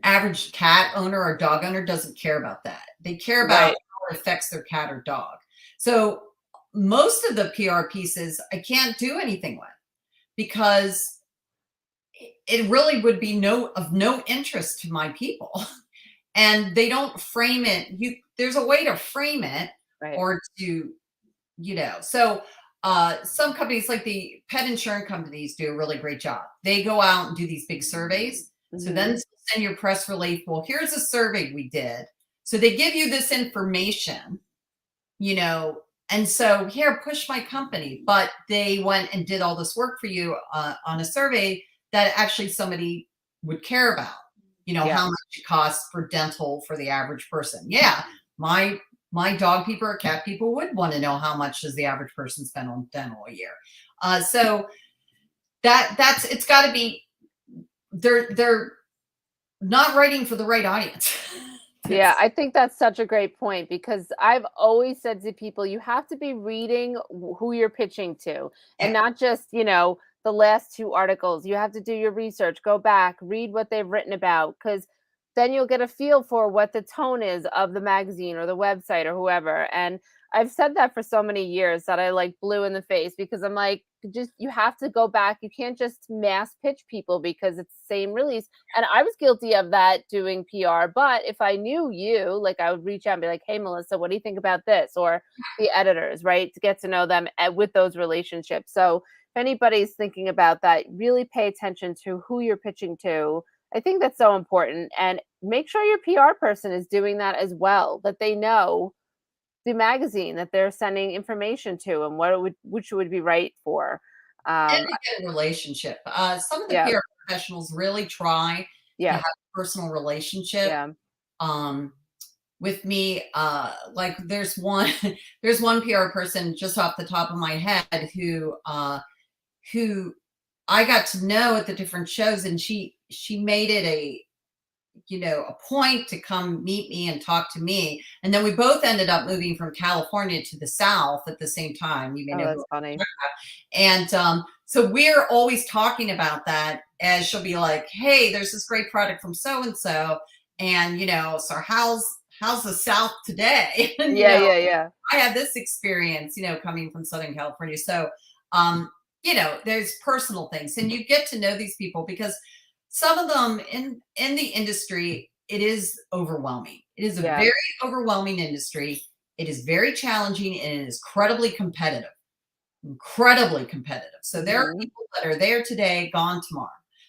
average cat owner or dog owner doesn't care about that. They care about Right. how it affects their cat or dog. So most of the PR pieces I can't do anything with because it really would be of no interest to my people. And they don't frame it. There's a way to frame it Right. or to, so some companies like the pet insurance companies do a really great job. They go out and do these big surveys. So Hmm. then send your press release. Well, here's a survey we did. So they give you this information, you know, and so here, push my company. But they went and did all this work for you on a survey that actually somebody would care about, Yeah. how much it costs for dental for the average person. Yeah. my dog people or cat people would want to know how much does the average person spend on dental a year. So that's it's got to be they're not writing for the right audience. Yeah, I think that's such a great point because I've always said to people, you have to be reading who you're pitching to and Yeah. not just, the last two articles. You have to do your research, go back, read what they've written about, because then you'll get a feel for what the tone is of the magazine or the website or whoever. And I've said that for so many years that I like blue in the face because I'm like, just you have to go back. You can't just mass pitch people because it's the same release. And I was guilty of that doing PR. But if I knew you, like I would reach out and be like, hey, Melissa, what do you think about this? Or the editors, right? To get to know them with those relationships. So if anybody's thinking about that, really pay attention to who you're pitching to. I think that's so important. And make sure your PR person is doing that as well, that they know the magazine that they're sending information to and which would be right for. And Um, to get a relationship. Some of the yeah, PR professionals really try to yeah, have a personal relationship yeah. um, with me. Like there's one PR person just off the top of my head who I got to know at the different shows, and she made it a point to come meet me and talk to me. And then we both ended up moving from California to the South at the same time. You may Oh, know who that's I'm funny. talking about. And so we're always talking about that, as she'll be like, hey, there's this great product from so and so. And so how's the South today? And Yeah, yeah, yeah, I had this experience, coming from Southern California. So there's personal things, and you get to know these people because some of them in the industry, it is overwhelming. It is a yeah. very overwhelming industry. It is very challenging, and it is incredibly competitive. So there are Mhm. people that are there today, gone tomorrow.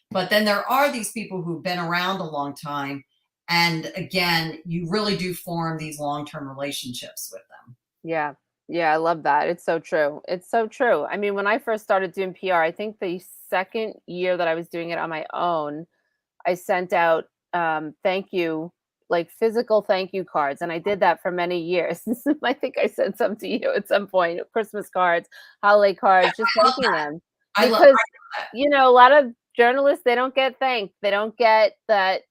But then there are these people who've been around a long time. And again, you really do form these long-term relationships with them. Yeah. Yeah, I love that. It's so true. It's so true. I mean, when I first started doing PR, I think the second year that I was doing it on my own, I sent out thank you, like physical thank you cards. And I did that for many years. I think I sent some to you at some point, Christmas cards, holiday cards, just I love thanking that. them. I love Because, that. a lot of journalists, they don't get thanked. They don't get that,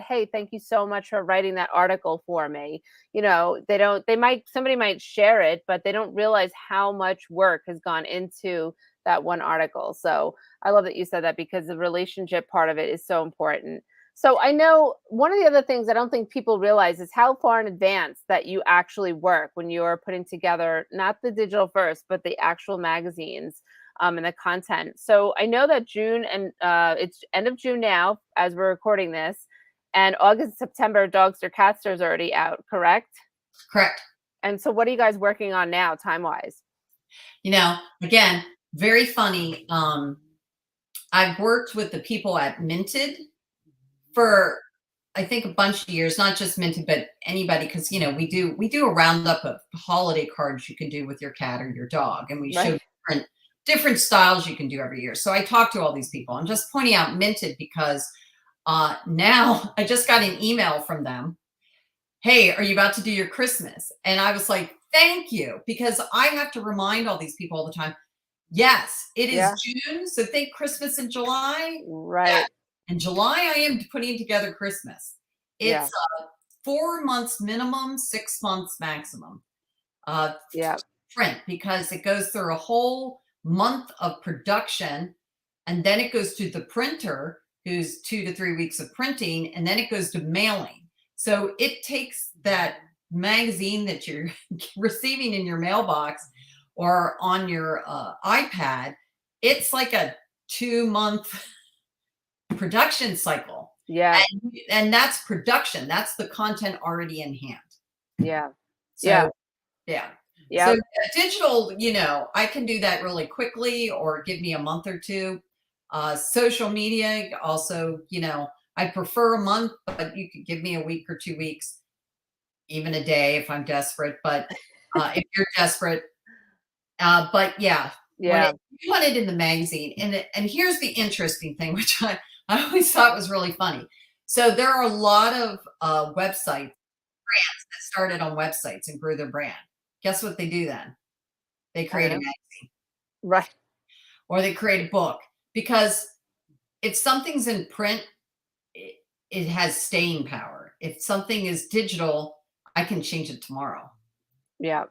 hey, thank you so much for writing that article for me. Somebody might share it, but they don't realize how much work has gone into that one article. So I love that you said that because the relationship part of it is so important. So I know one of the other things I don't think people realize is how far in advance that you actually work when you're putting together not the digital first, but the actual magazines and the content. So I know that June and it's end of June now as we're recording this, and August, September, Dogster, Catster is already out, correct? Correct. And so what are you guys working on now, time wise? Again, very funny. I've worked with the people at Minted for I think a bunch of years, not just Minted, but anybody, because we do a roundup of holiday cards you can do with your cat or your dog, and we show Right. different styles you can do every year. So I talk to all these people. I'm just pointing out Minted because now I just got an email from them. Hey, are you about to do your Christmas? And I was like, thank you, because I have to remind all these people all the time. Yes, it is Yeah. June, so think Christmas in July. Yeah, Right. in July, I am putting together Christmas. Yeah. It's 4 months minimum, 6 months maximum uh, Yeah. print, because it goes through a whole month of production, and then it goes to the printer, who's 2 to 3 weeks of printing, and then it goes to mailing. So it takes that magazine that you're receiving in your mailbox or on your iPad. It's like a 2 month production cycle. Yeah. And that's production. That's the content already in hand. Yeah. Yeah. So yeah. So Yep. digital, I can do that really quickly or give me a month or two. Social media also, I prefer a month, but you could give me a week or 2 weeks, even a day if I'm desperate. But if you're desperate, but yeah, Yeah. you want it in the magazine. And here's the interesting thing, which I always thought was really funny. So there are a lot of websites that started on websites and grew their brand. Guess what they do then? They I don't create a know. magazine Right. or they create a book, because if something's in print, it has staying power. If something is digital, I can change it tomorrow. Yeah.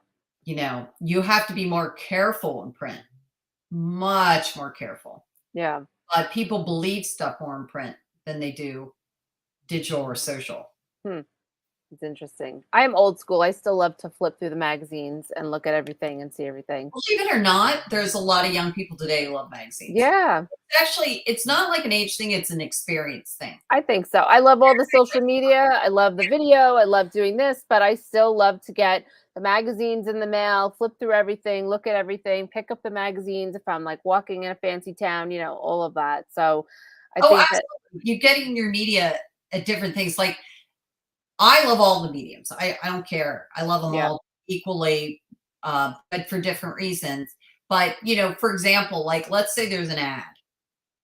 You have to be more careful in print, much more careful. Yeah. But people believe stuff more in print than they do digital or social. Hmm. It's interesting. I am old school. I still love to flip through the magazines and look at everything and see everything. Believe it or not, there's a lot of young people today who love magazines. Yeah, Actually, it's not like an age thing, it's an experience thing. I think so. I love all the social media. I love the video. I love doing this, but I still love to get the magazines in the mail, flip through everything, look at everything, pick up the magazines if I'm like walking in a fancy town, all of that. So I Oh, think that, absolutely. You're getting your media at different things. Like, I love all the mediums. I don't care. I love them yeah. all equally, but for different reasons. But, for example, like, let's say there's an ad.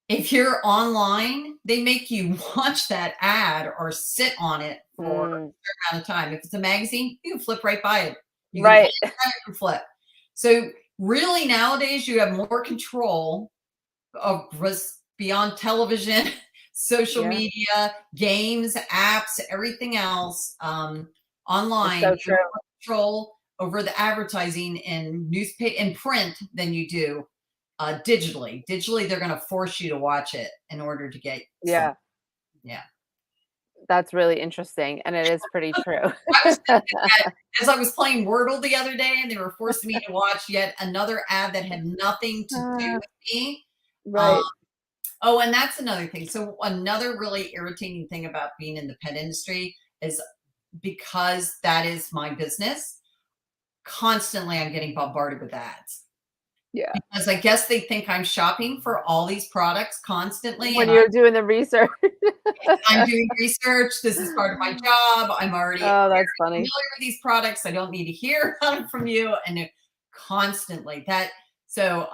If you're online, they make you watch that ad or sit on it for a Mm, certain amount of time. If it's a magazine, you can flip right by it. You can right. flip, you can flip. So really nowadays you have more control of beyond television, social Yeah, media, games, apps, everything else, it's online. so You have true. more control over the advertising in newspaper in print than you do digitally. Digitally, they're going to force you to watch it in order to get some. Yeah, Yeah. that's really interesting. And it is pretty true. I was thinking that as I was playing Wordle the other day, and they were forcing me to watch yet another ad that had nothing to do Ah, with me. Um, right. oh, and that's another thing. So another really irritating thing about being in the pet industry is, because that is my business, constantly I'm getting bombarded with ads. Yeah. Because I guess they think I'm shopping for all these products constantly, When and you're doing the research. I'm doing research. This is part of my job. I'm already Oh, very that's funny. familiar with these products. I don't need to hear about it from you. And constantly that. So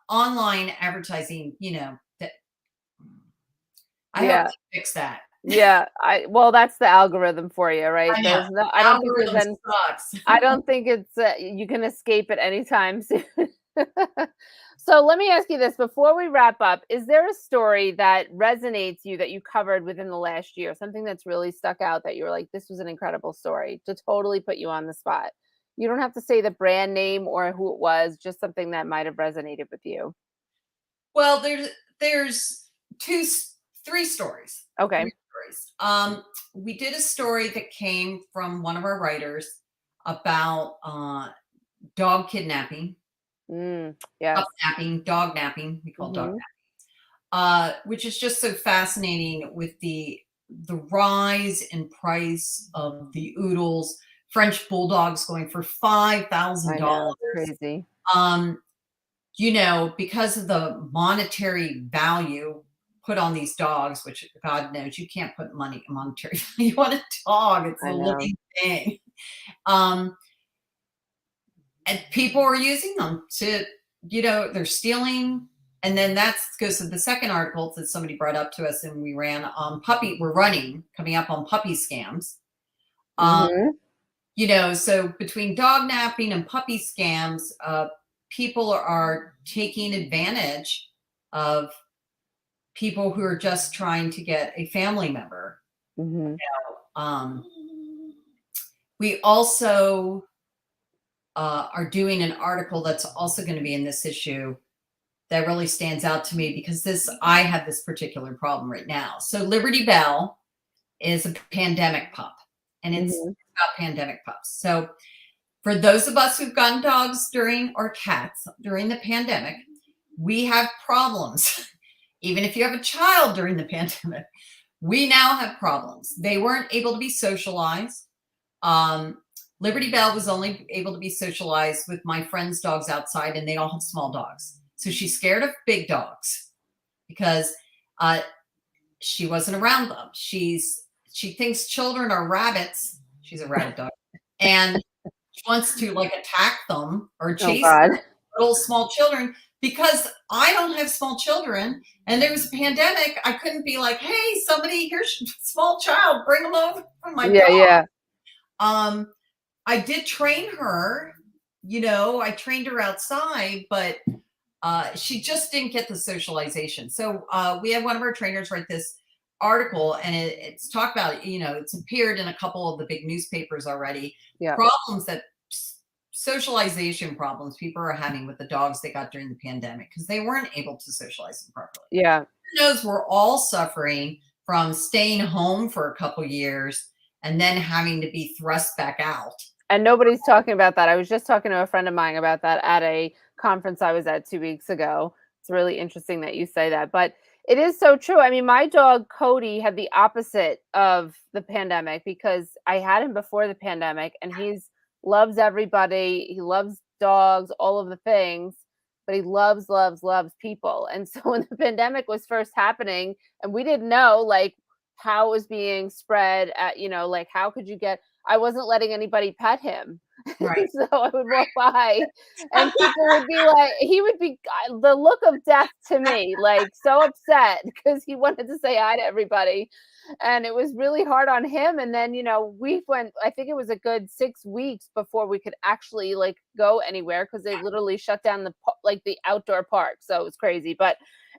online advertising, that I hope Yeah. they fix that. Yeah. Well, that's the algorithm for you, right? I know. There's no I don't think there's Algorithm any sucks. I don't think it's you can escape it anytime soon. So let me ask you this before we wrap up. Is there a story that resonates you that you covered within the last year? Something that's really stuck out that you were like, this was an incredible story to totally put you on the spot. You don't have to say the brand name or who it was, just something that might have resonated with you. Well, there's three stories. Okay. Three stories. We did a story that came from one of our writers about dog kidnapping, Yes. pup napping, dog napping. We call dog Hmm. which is just so fascinating with the rise in price of the oodles. French bulldogs going for I $5,000. know. It's crazy. Um, because of the monetary value put on these dogs, which God knows you can't put monetary value on a dog. It's a I know. living thing. Um, and people are using them to, they're stealing. And then that goes to the second article that somebody brought up to us, and we ran on coming up on puppy scams. Um, Hmm. so between dog napping and puppy scams, people are taking advantage of people who are just trying to get a family member. Hmm. Um, we also are doing an article that's also going to be in this issue that really stands out to me, because I have this particular problem right now. So Liberty Bell is a pandemic pup, and it's Hmm. about pandemic pups. So for those of us who've gotten dogs or cats during the pandemic, we have problems. Even if you have a child during the pandemic, we now have problems. They weren't able to be socialized. Liberty Bell was only able to be socialized with my friend's dogs outside, and they all have small dogs. So she's scared of big dogs because she wasn't around them. She thinks children are rabbits. She's a rabbit dog, and she wants to like attack them or Oh chase God. little small children. Because I don't have small children, and there was a pandemic, I couldn't be like, "Hey, somebody, here's a small child, bring them over for my Yeah, dog." yeah. I did train her, I trained her outside, but she just didn't get the socialization. So we had one of our trainers write this article, and it's talked about, it's appeared in a couple of the big newspapers already. Yeah. Problems that socialization problems people are having with the dogs they got during the pandemic because they weren't able to socialize them properly. Yeah. Who knows, we're all suffering from staying home for a couple years and then having to be thrust back out. And nobody's talking about that. I was just talking to a friend of mine about that at a conference I was at 2 weeks ago. It's really interesting that you say that, but it is so true. I mean, my dog Cody had the opposite of the pandemic because I had him before the pandemic, and he's loves everybody. He loves dogs, all of the things, but he loves, loves, loves people. And so when the pandemic was first happening and we didn't know like how it was being spread at, like how could you get I wasn't letting anybody pet him. Right. So I would walk by and people would be like, he would be the look of death to me, like so upset because he wanted to say hi to everybody. And it was really hard on him. And then, we went, I think it was a good 6 weeks before we could actually like go anywhere because they literally shut down the outdoor park. So it was crazy. But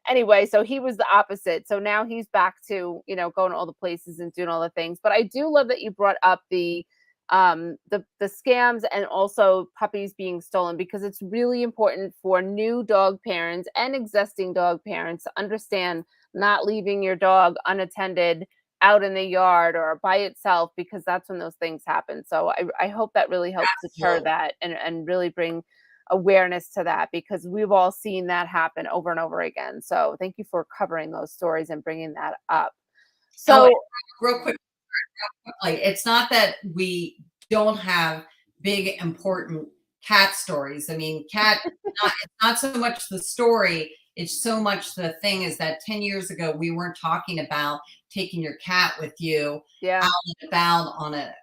anyway, so he was the opposite. So now he's back to, going to all the places and doing all the things. But I do love that you brought up the scams and also puppies being stolen, because it's really important for new dog parents and existing dog parents to understand not leaving your dog unattended out in the yard or by itself, because that's when those things happen. So I hope that really helps deter Absolutely. that and really bring awareness to that, because we've all seen that happen over and over again. So thank you for covering those stories and bringing that up. Oh, and So real quick, like, it's not that we don't have big important cat stories. I mean, it's not so much the story, it's so much the thing is that 10 years ago we weren't talking about taking your cat with you yeah, out and about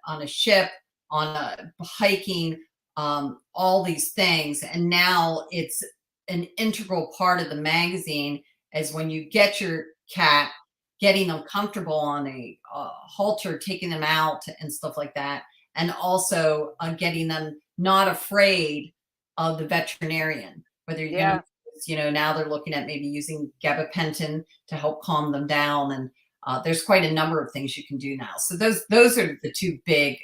on a ship, on a hiking, all these things. And now it's an integral part of the magazine, as when you get your cat, getting them comfortable on a halter, taking them out and stuff like that. And also getting them not afraid of the veterinarian, whether you're going to yeah. use, now they're looking at maybe using gabapentin to help calm them down. And there's quite a number of things you can do now. So those are the two big,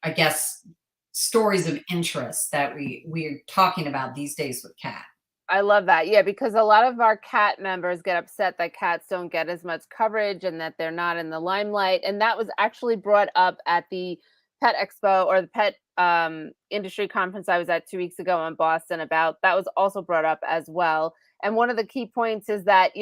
I guess, stories of interest that we're talking about these days with cat. I love that. Yeah, because a lot of our cat members get upset that cats don't get as much coverage and that they're not in the limelight. And that was actually brought up at the Pet Expo or the Pet Industry Conference I was at 2 weeks ago in Boston. About that was also brought up as well. And one of the key points is that,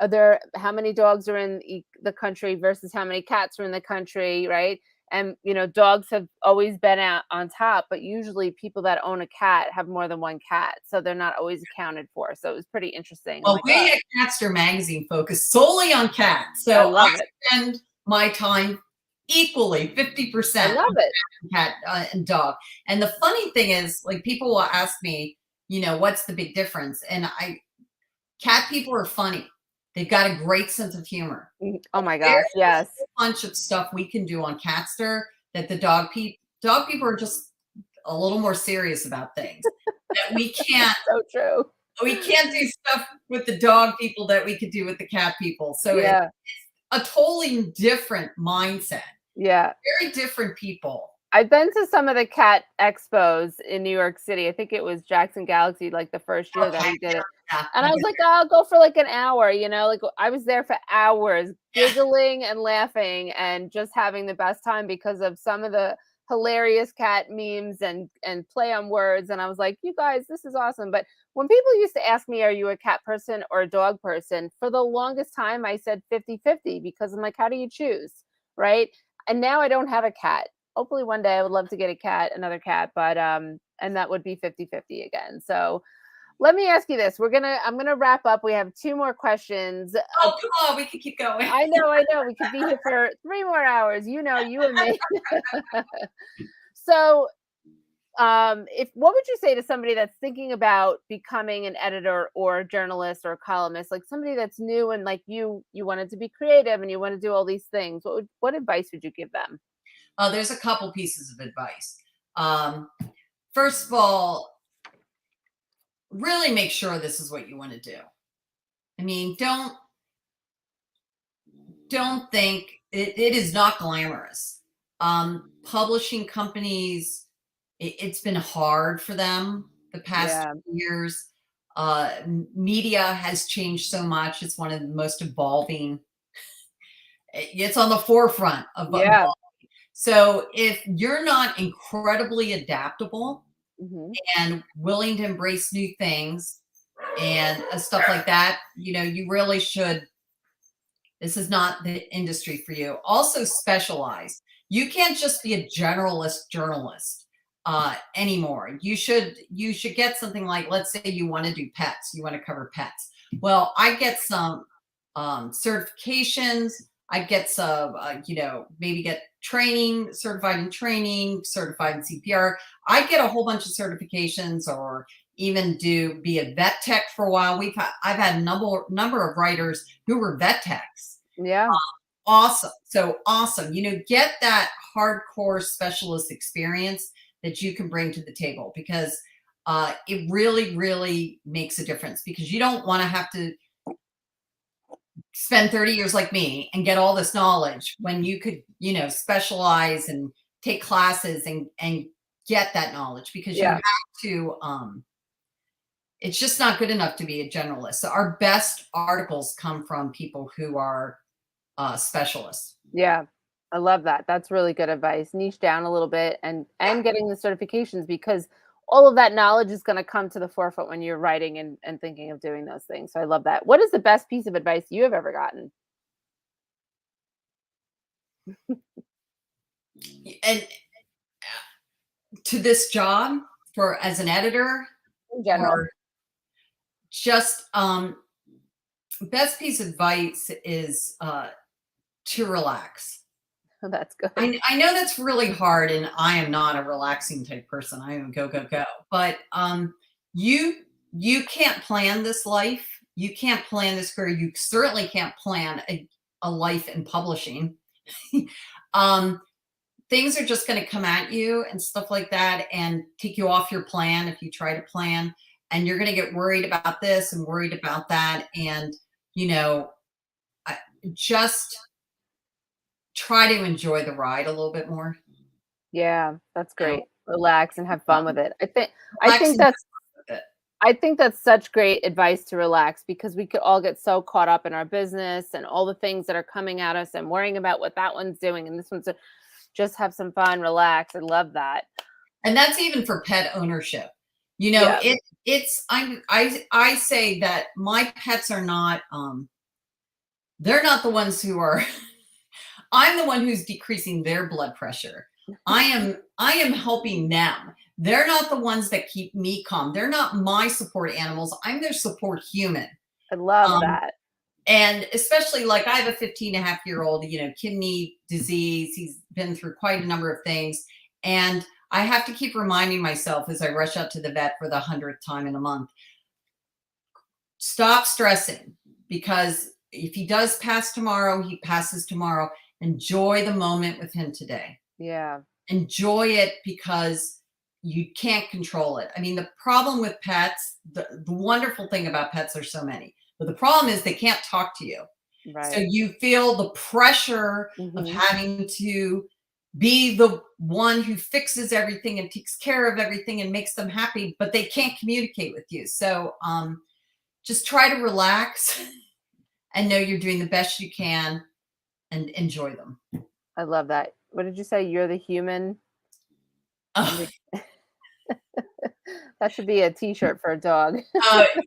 are there how many dogs are in the country versus how many cats are in the country, right? And dogs have always been out on top, but usually people that own a cat have more than one cat, so they're not always accounted for. So it was pretty interesting. I'm Well, like, we oh, at Catster magazine focus solely on cats, I so love I it. spend my time equally I 50% love it. cat and dog. And the funny thing is, like, people will ask me, what's the big difference? And cat people are funny. They've got a great sense of humor. Oh my There's gosh, yes. a bunch of stuff we can do on Catster that the dog people are just a little more serious about things that So true. we can't do stuff with the dog people that we could do with the cat people. So it's Yeah, a totally different mindset. yeah. Very different people. I've been to some of the cat expos in New York City. I think it was Jackson Galaxy, like the first year that Okay. he did it. Yeah. And I was like, "Oh, I'll go for like an hour," like I was there for hours, Yeah. giggling and laughing and just having the best time because of some of the hilarious cat memes and play on words. And I was like, "You guys, this is awesome." But when people used to ask me, "Are you a cat person or a dog person?" For the longest time I said 50-50 because I'm like, "How do you choose?" Right? And now I don't have a cat. Hopefully one day I would love to get another cat, but and that would be 50-50 again. So let me ask you this. I'm gonna wrap up. We have two more questions. Oh, come on. We can keep going. I know. We could be here for 3 more hours. You and me. So if what would you say to somebody that's thinking about becoming an editor or a journalist or a columnist, like somebody that's new and like you wanted to be creative and you want to do all these things, what advice would you give them? There's a couple pieces of advice. Um, First of all, really make sure this is what you want to do. I mean, don't think it is not glamorous. Publishing companies, it's been hard for them the past Yeah. years. Media has changed so much. It's one of the most evolving. It's on the forefront of Yeah. so if you're not incredibly adaptable Hmm. and willing to embrace new things and stuff like that, you really should. This is not the industry for you. Also, specialize. You can't just be a generalist journalist anymore. You should get something like, let's say you want to do pets. You want to cover pets. Well, I get some certifications. I get some, maybe get training, certified in training, certified in CPR. I get a whole bunch of certifications, or even be a vet tech for a while. I've had a number of writers who were vet techs. Yeah. Awesome. So awesome. Get that hardcore specialist experience that you can bring to the table, because it really, really makes a difference, because you don't want to have to spend 30 years like me and get all this knowledge when you could, specialize and take classes and get that knowledge, because you Yeah. have to, it's just not good enough to be a generalist. So our best articles come from people who are specialists. Yeah. I love that. That's really good advice. Niche down a little bit and getting the certifications, because all of that knowledge is going to come to the forefront when you're writing and thinking of doing those things. So I love that. What is the best piece of advice you have ever gotten? And to this job, for as an editor, In general. or just best piece of advice is to relax. That's good. I know that's really hard, and I am not a relaxing type person. I am go, go, go. But you you can't plan this life. You can't plan this career. You certainly can't plan a life in publishing. um, Things are just going to come at you and stuff like that, and take you off your plan if you try to plan. And you're going to get worried about this and worried about that. And, you know, I, just try to enjoy the ride a little bit more. Yeah, that's You know, great. Relax and have fun with it. I relax think and that's with it. I think that's such great advice to relax, because we could all get so caught up in our business and all the things that are coming at us and worrying about what that one's doing and this one's just have some fun, relax. I love that. And that's even for pet ownership. Yeah, I say that my pets are not, they're not the ones who are, I'm the one who's decreasing their blood pressure. I am helping them. They're not the ones that keep me calm. They're not my support animals. I'm their support human. I love Um, that. and especially, like, I have a 15-and-a-half-year-old, kidney disease. He's been through quite a number of things. And I have to keep reminding myself as I rush out to the vet for the 100th time in a month, stop stressing, because if he does pass tomorrow, he passes tomorrow. Enjoy the moment with him today. Yeah, Enjoy it, because you can't control it. I mean, the problem with pets, the wonderful thing about pets, there's so many, but the problem is they can't talk to you. So right. you feel the pressure of Mhm. having to be the one who fixes everything and takes care of everything and makes them happy, but they can't communicate with you. So just try to relax and know you're doing the best you can, and enjoy them. I love that. What did you say? You're the human? Oh, You're that should be a t-shirt for a dog.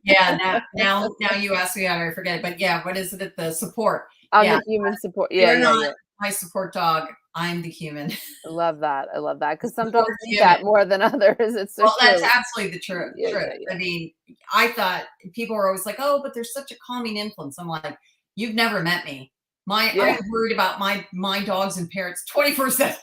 yeah. Now you ask me, I forget it. But yeah, what is it? The support. I'm Yeah, the human support. Yeah, you're yeah, not yeah. my support dog. I'm the human. I love that. I love that, because some Support dogs need human. that more than others. It's so Well, that's true. absolutely the truth. Yeah, Truth. yeah, I yeah. mean, I thought people were always like, "Oh, but there's such a calming influence." I'm like, "You've never met me. I'm Yeah. worried about my dogs and parrots 24/7."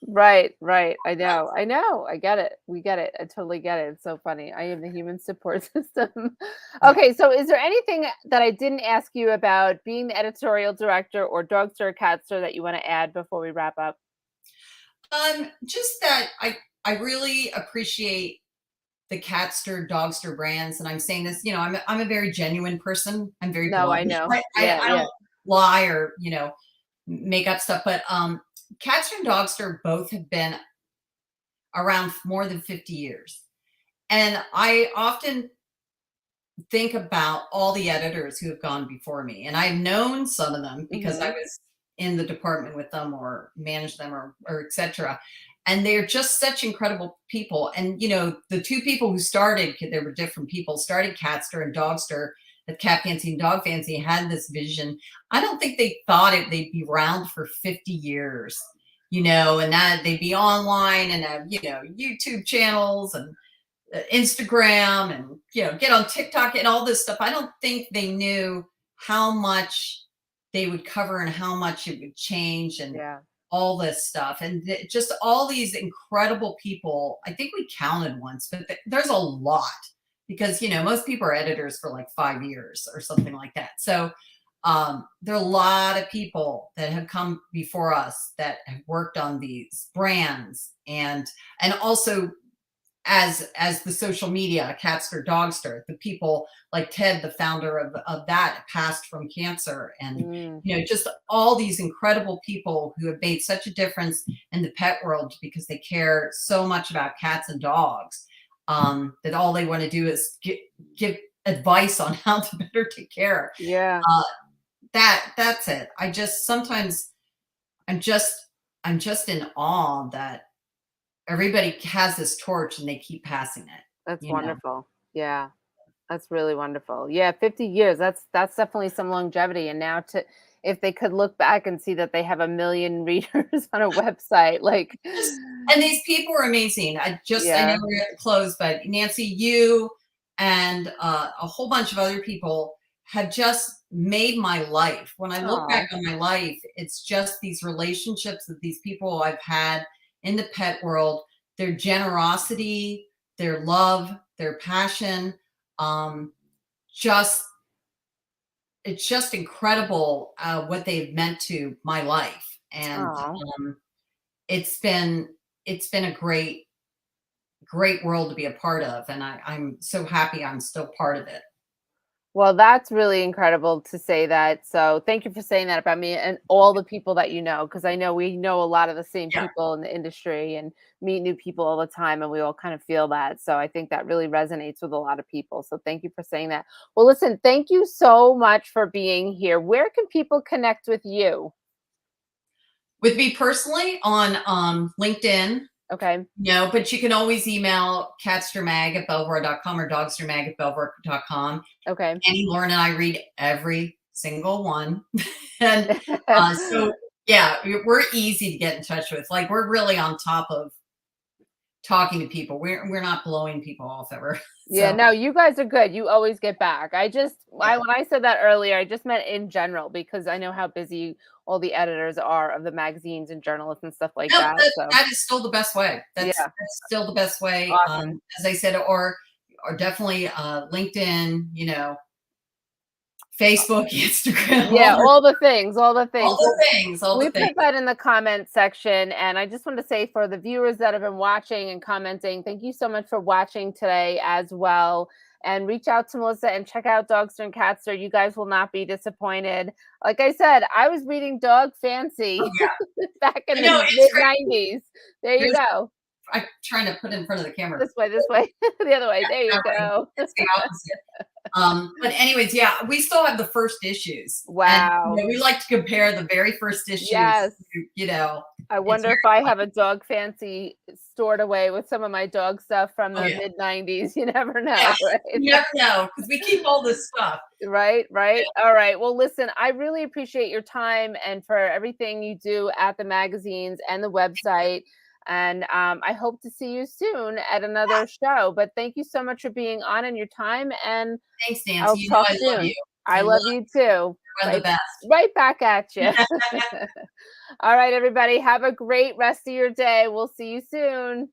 Right, right. I know. I know. I get it. We get it. I totally get it. It's so funny. I am the human support system. Yeah. Okay, so is there anything that I didn't ask you about being the editorial director or Dogster or Catster that you want to add before we wrap up? Just that I really appreciate the Catster, Dogster brands, and I'm saying this, I'm a very genuine person. I'm very No, I blunt. know. I Yeah. don't lie or, make up stuff, but, Catster and Dogster both have been around more than 50 years, and I often think about all the editors who have gone before me, and I've known some of them because I Hmm. was in the department with them or managed them or et cetera. And they're just such incredible people. And the two people who started, there were different people, started Catster and Dogster. That Cat Fancy and Dog Fancy had this vision. I don't think they thought they'd be around for 50 years, and that they'd be online and have, YouTube channels and Instagram and get on TikTok and all this stuff. I don't think they knew how much they would cover and how much it would change and Yeah. all this stuff. And just all these incredible people. I think we counted once, but there's a lot because most people are editors for like 5 years or something like that. So there are a lot of people that have come before us that have worked on these brands and also as the social media, Catster, Dogster, the people like Ted, the founder of that, passed from cancer. And, Mm, just all these incredible people who have made such a difference in the pet world because they care so much about cats and dogs that all they want to do is give advice on how to better take care. yeah. Uh, that's it. I just sometimes I'm just I'm just in awe that everybody has this torch and they keep passing it, That's you know? wonderful. Yeah. That's really wonderful. Yeah, 50 years. That's definitely some longevity. And now to if they could look back and see that they have a million readers on a website, like Just and these people are amazing. I know yeah. we're at the close, but Nancy, you and a whole bunch of other people have just made my life. When I look back Oh, on my life, it's just these relationships that these people I've had in the pet world, their generosity, their love, their passion, um, just it's just incredible what they've meant to my life, and oh. it's been it's been a great world to be a part of, and I'm so happy I'm still part of it. Well, that's really incredible to say that. So thank you for saying that about me and all the people that you know, because I know we know a lot of the same Yeah, people in the industry and meet new people all the time, and we all kind of feel that. So I think that really resonates with a lot of people. So thank you for saying that. Well, listen, thank you so much for being here. Where can people connect with you? with me personally on LinkedIn. Okay. No, but you can always email catstermag@belvoir.com or dogstermag@belvoir.com. Okay. Annie, Lauren, and I read every single one. And so, yeah, we're easy to get in touch with. Like, we're really on top of talking to people. We're not blowing people off ever. Yeah, So, no, you guys are good. You always get back. yeah. When I said that earlier, I just meant in general because I know how busy all the editors are of the magazines and journalists and stuff like No, that. So, that is still the best way. yeah, That's still the best way. awesome. As I said, or definitely LinkedIn, Facebook, Instagram, Yeah, all the things, all the all things. the Well, things, all the we things. put that in the comment section, and I just want to say for the viewers that have been watching and commenting, thank you so much for watching today as well. And reach out to Melissa and check out Dogster and Catster. You guys will not be disappointed. Like I said, I was reading Dog Oh Fancy yeah, back in I the know it's mid great. 90s. There you Here's go. I'm trying to put it in front of the camera. This way, the other way. There you That way, go. it's the opposite. But anyways, yeah, we still have the first issues, and Wow. we like to compare the very first issues. Yes. I It's wonder very if I fun. have a Dog Fancy stored away with some of my dog stuff from Oh the yeah, mid 90s. You never yeah. know, right? You never know because we keep all this stuff. Right, Yeah. right. All right. Well, listen, I really appreciate your time and for everything you do at the magazines and the website. And I hope to see you soon at another show. But thank you so much for being on and your time. And Thanks, Nancy. I'll You know talk I love you. soon. I I love love you too. you. You're the Right, best. right back at you. All right, everybody. Have a great rest of your day. We'll see you soon.